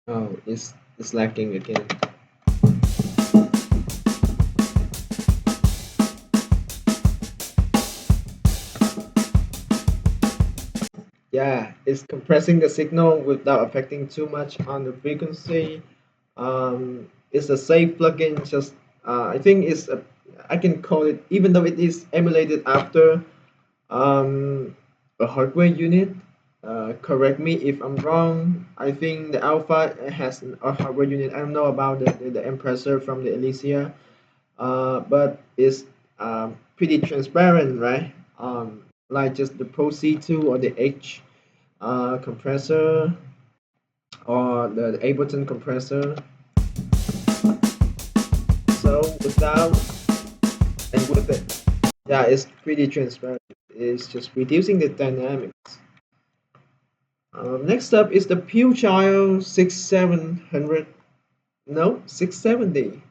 Oh, it's lacking again. Yeah, it's compressing the signal without affecting too much on the frequency. It's a safe plugin. Just I think I can call it, even though it is emulated after a hardware unit. Correct me if I'm wrong. I think the Alpha has a hardware unit. I don't know about the Empressor from the Elysia, but it's pretty transparent, right? Like just the Pro C2 or the H compressor or the Ableton compressor. So without and with it, yeah, it's pretty transparent. It's just reducing the dynamics. Next up is the Pewchild 6700. No, 670.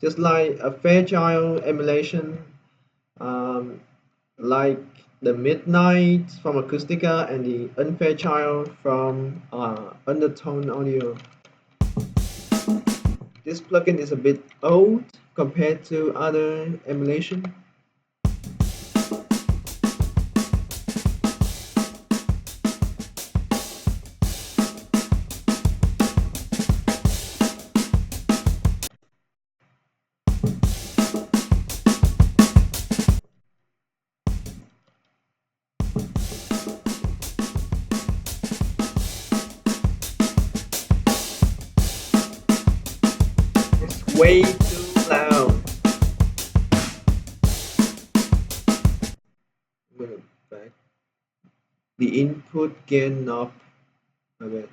Just like a Fairchild emulation, um, like the Midnight from Acoustica and the Unfairchild from Undertone Audio. This plugin is a bit old, compared to other emulation? It's way too loud. I'm gonna back the input gain knob of it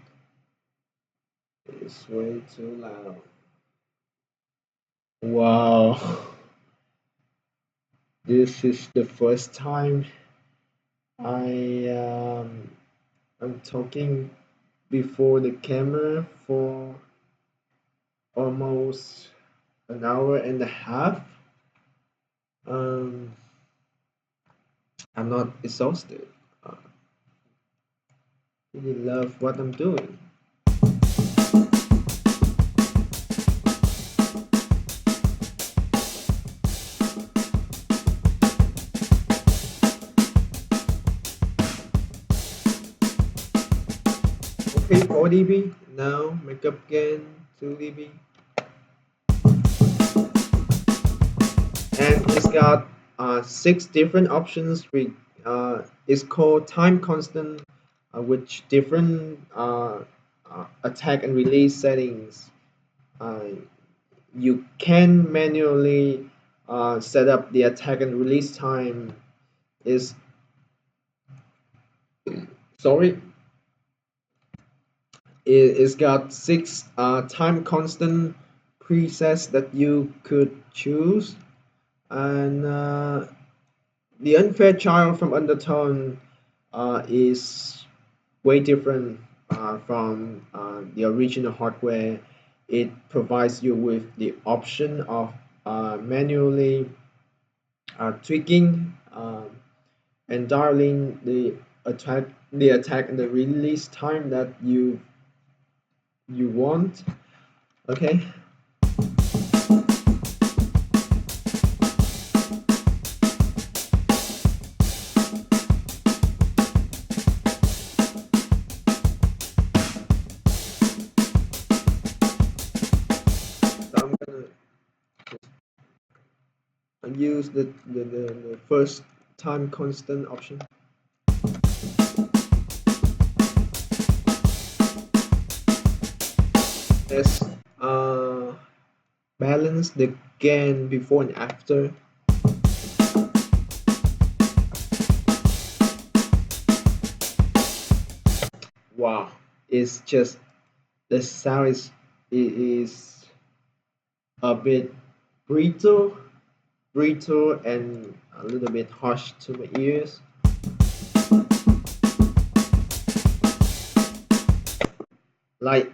is way too loud. Wow, this is the first time I I'm talking before the camera for almost an hour and a half. Um, I'm not exhausted. I really love what I'm doing. Okay, 4 dB. Now makeup gain 2 dB. And it's got six different options. It's called time constant, which different attack and release settings. Uh, you can manually set up the attack and release time. Is sorry, it's got six time constant presets that you could choose, and the unfair child from Undertone is way different from the original hardware. It provides you with the option of manually tweaking and dialing the attack and the release time that you want. Okay. So I'm gonna use the first time constant option. Let's balance the gain before and after. Wow, it's just the sound is a bit brittle, brittle and a little bit harsh to my ears. Like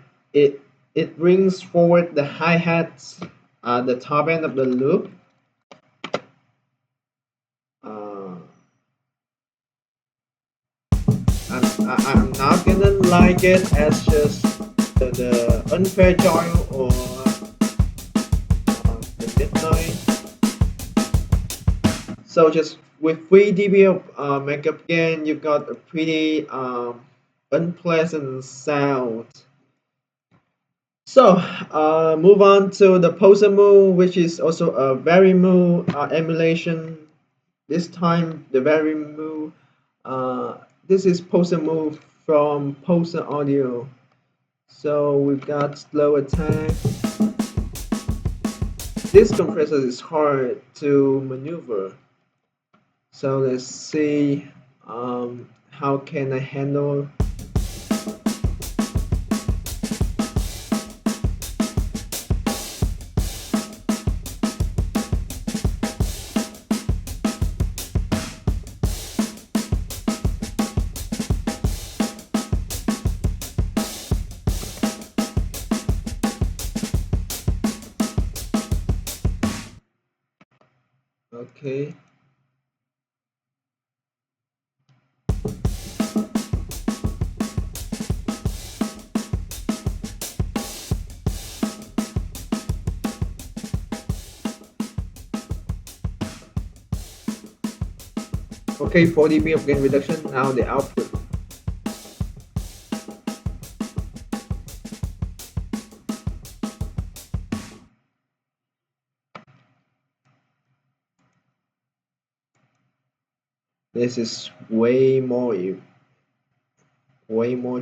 it brings forward the hi-hats at the top end of the loop. Uh, I'm not gonna like it as just the unfair joy or the midnight. So just with 3 dB of makeup gain, you got a pretty unpleasant sound. So move on to the Posamu, which is also a Verimu emulation. This time the Verimu. This is Posamu from Posa Audio. So we've got slow attack. This compressor is hard to maneuver. So let's see how can I handle. Okay. Okay, 4 dB of gain reduction. Now the output. This is way more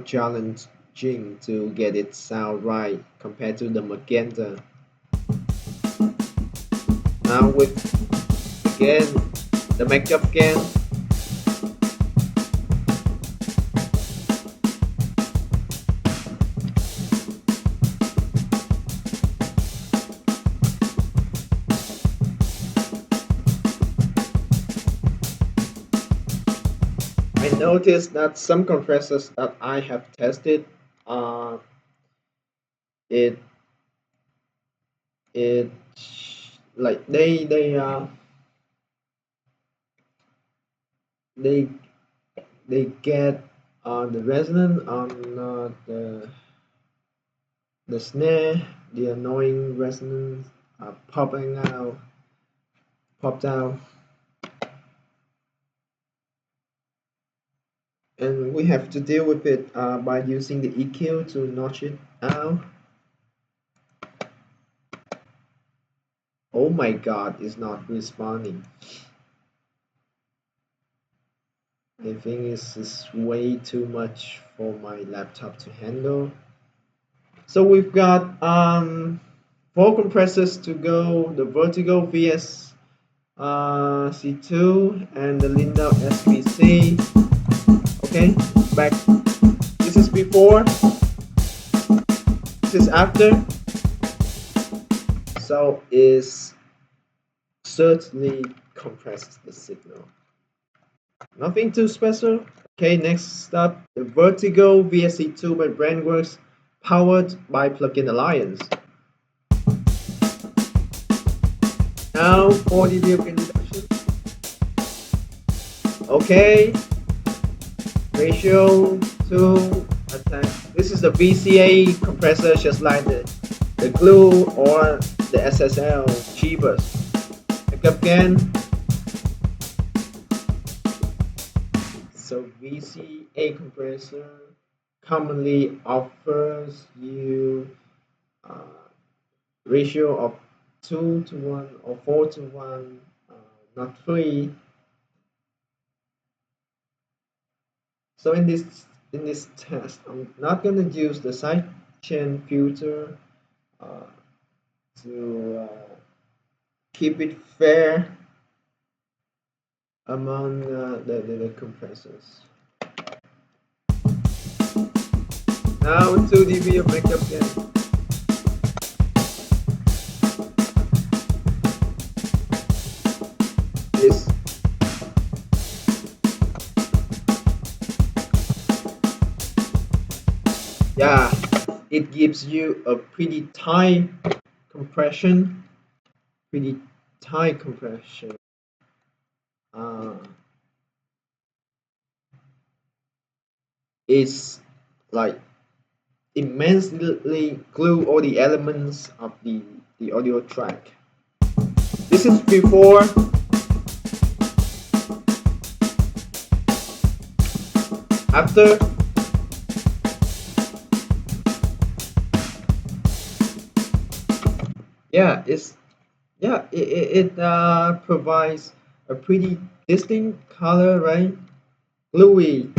challenging to get it sound right compared to the magenta. Now with again the makeup gain. I noticed that some compressors that I have tested, uh, it it like they they get the resonance on the snare, the annoying resonance popped out, and we have to deal with it by using the EQ to notch it out. Oh my god, it's not responding. I think this is way too much for my laptop to handle. So we've got four compressors to go: the Vertigo VS C2 and the Lindau SBC. Okay, back. This is before. This is after. So is certainly compresses the signal. Nothing too special. Okay, next up, the Vertigo VSC2 by Brandworks, powered by Plugin Alliance. Now 40 dB of reduction. Okay, ratio to attack. This is the VCA compressor, just like the Glue or the SSL cheapest. Pickup gain. So VCA compressor commonly offers you ratio of 2 to 1 or 4 to 1, not 3. So in this test, I'm not going to use the sidechain filter uh, to keep it fair among the compressors. Now 2 dB of makeup gain. This yeah, it gives you a pretty tight compression, pretty tight compression. It's like immensely glue all the elements of the audio track. This is before. After. Yeah, it provides a pretty distinct color, right? Gluey,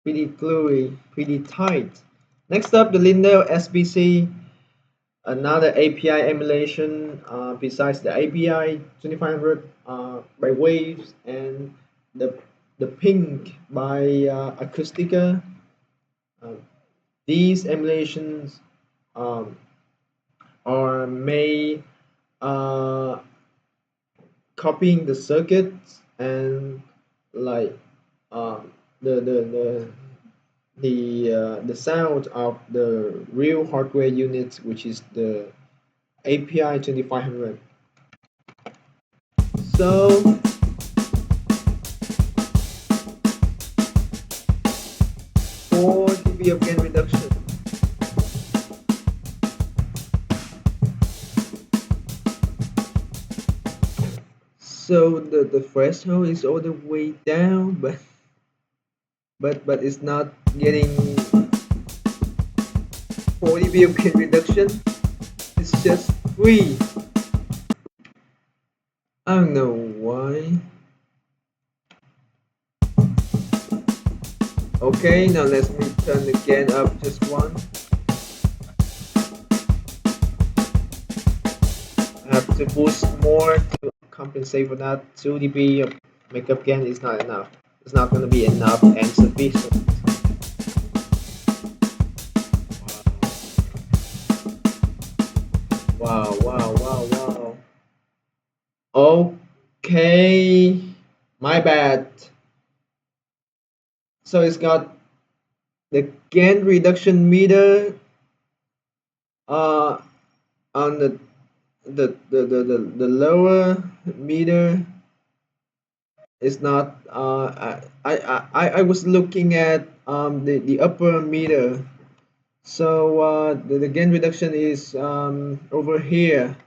pretty tight. Next up, the Lindau SBC, another API emulation besides the API 2500 by Waves and the Pink by Acoustica. Uh, these emulations um, are made uh, copying the circuits and like um, the the the the sound of the real hardware unit, which is the API 2500. So 4 dB of gain reduction. So the threshold is all the way down, but it's not getting 40 BPM reduction. It's just 3. I don't know why. Okay, now let me turn again up just one. I have to boost more to compensate for that. 2 dB of makeup gain is not enough. It's not gonna be enough and sufficient. Wow, wow, wow, wow. Okay, my bad. So it's got the gain reduction meter uh on the lower meter is not I was looking at the upper meter. So the gain reduction is over here.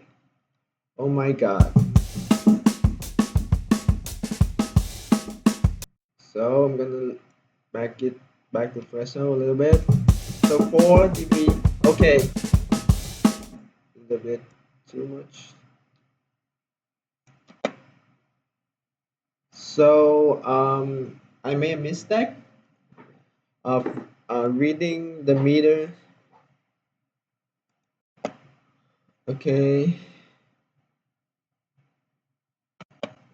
Oh my god. So I'm gonna back it back to Fresno a little bit. So 4 dB. Okay, a little bit too much. So I made a mistake of reading the meter. Okay,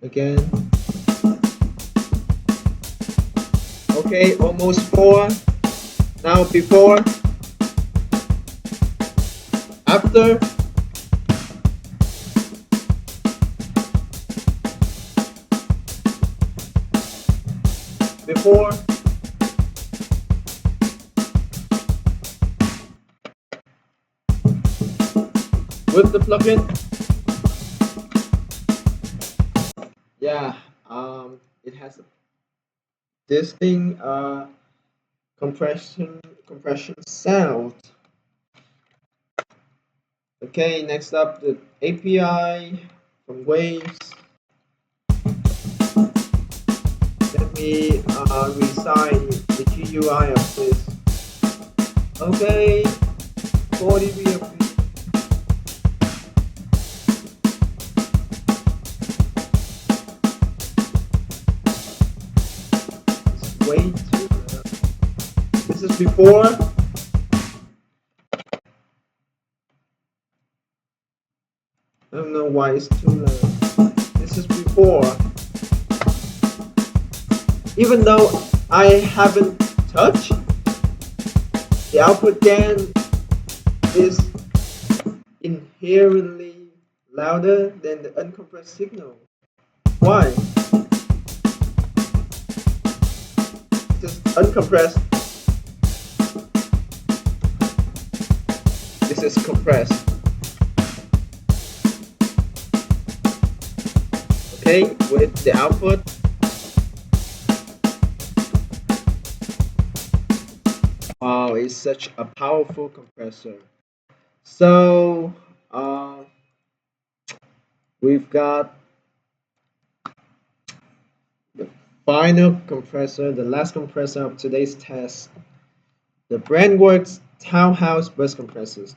again. Okay, almost 4. Now before, after, before, with the plugin. Yeah, it has this thing compression sound. Okay, next up the API from Waves. Let me resign the GUI of this. Okay, 40 VFP. It's way too. This is before. I don't know why it's too low. This is before. Even though I haven't touched, the output gain is inherently louder than the uncompressed signal. Why? This is uncompressed. This is compressed. Okay, with the output. Wow, it's such a powerful compressor. So we've got the final compressor, the last compressor of today's test, the BrandWorks Townhouse Bus Compressors.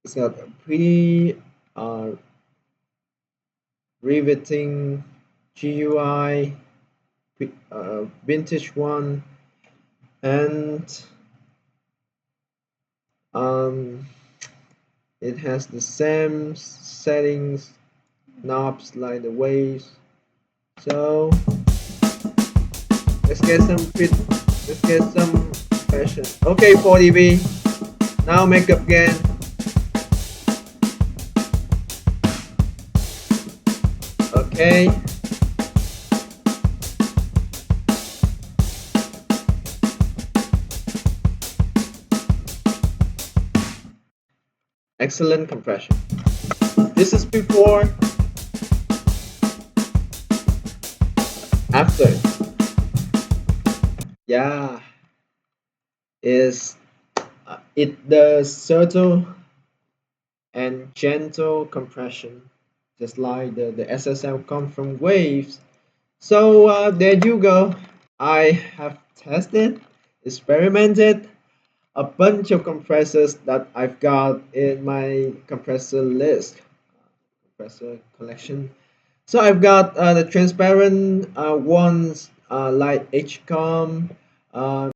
It's got a pretty uh, riveting GUI, vintage one, and um, it has the same settings, knobs like the waves. So let's get some let's get some fashion. Okay, 4 dB. Now makeup again. Okay. Excellent compression. This is before, after. Yeah, is it the subtle and gentle compression. just like the SSL come from Waves. So there you go. I have tested, experimented a bunch of compressors that I've got in my compressor list, compressor collection. So I've got the transparent ones like HCOM,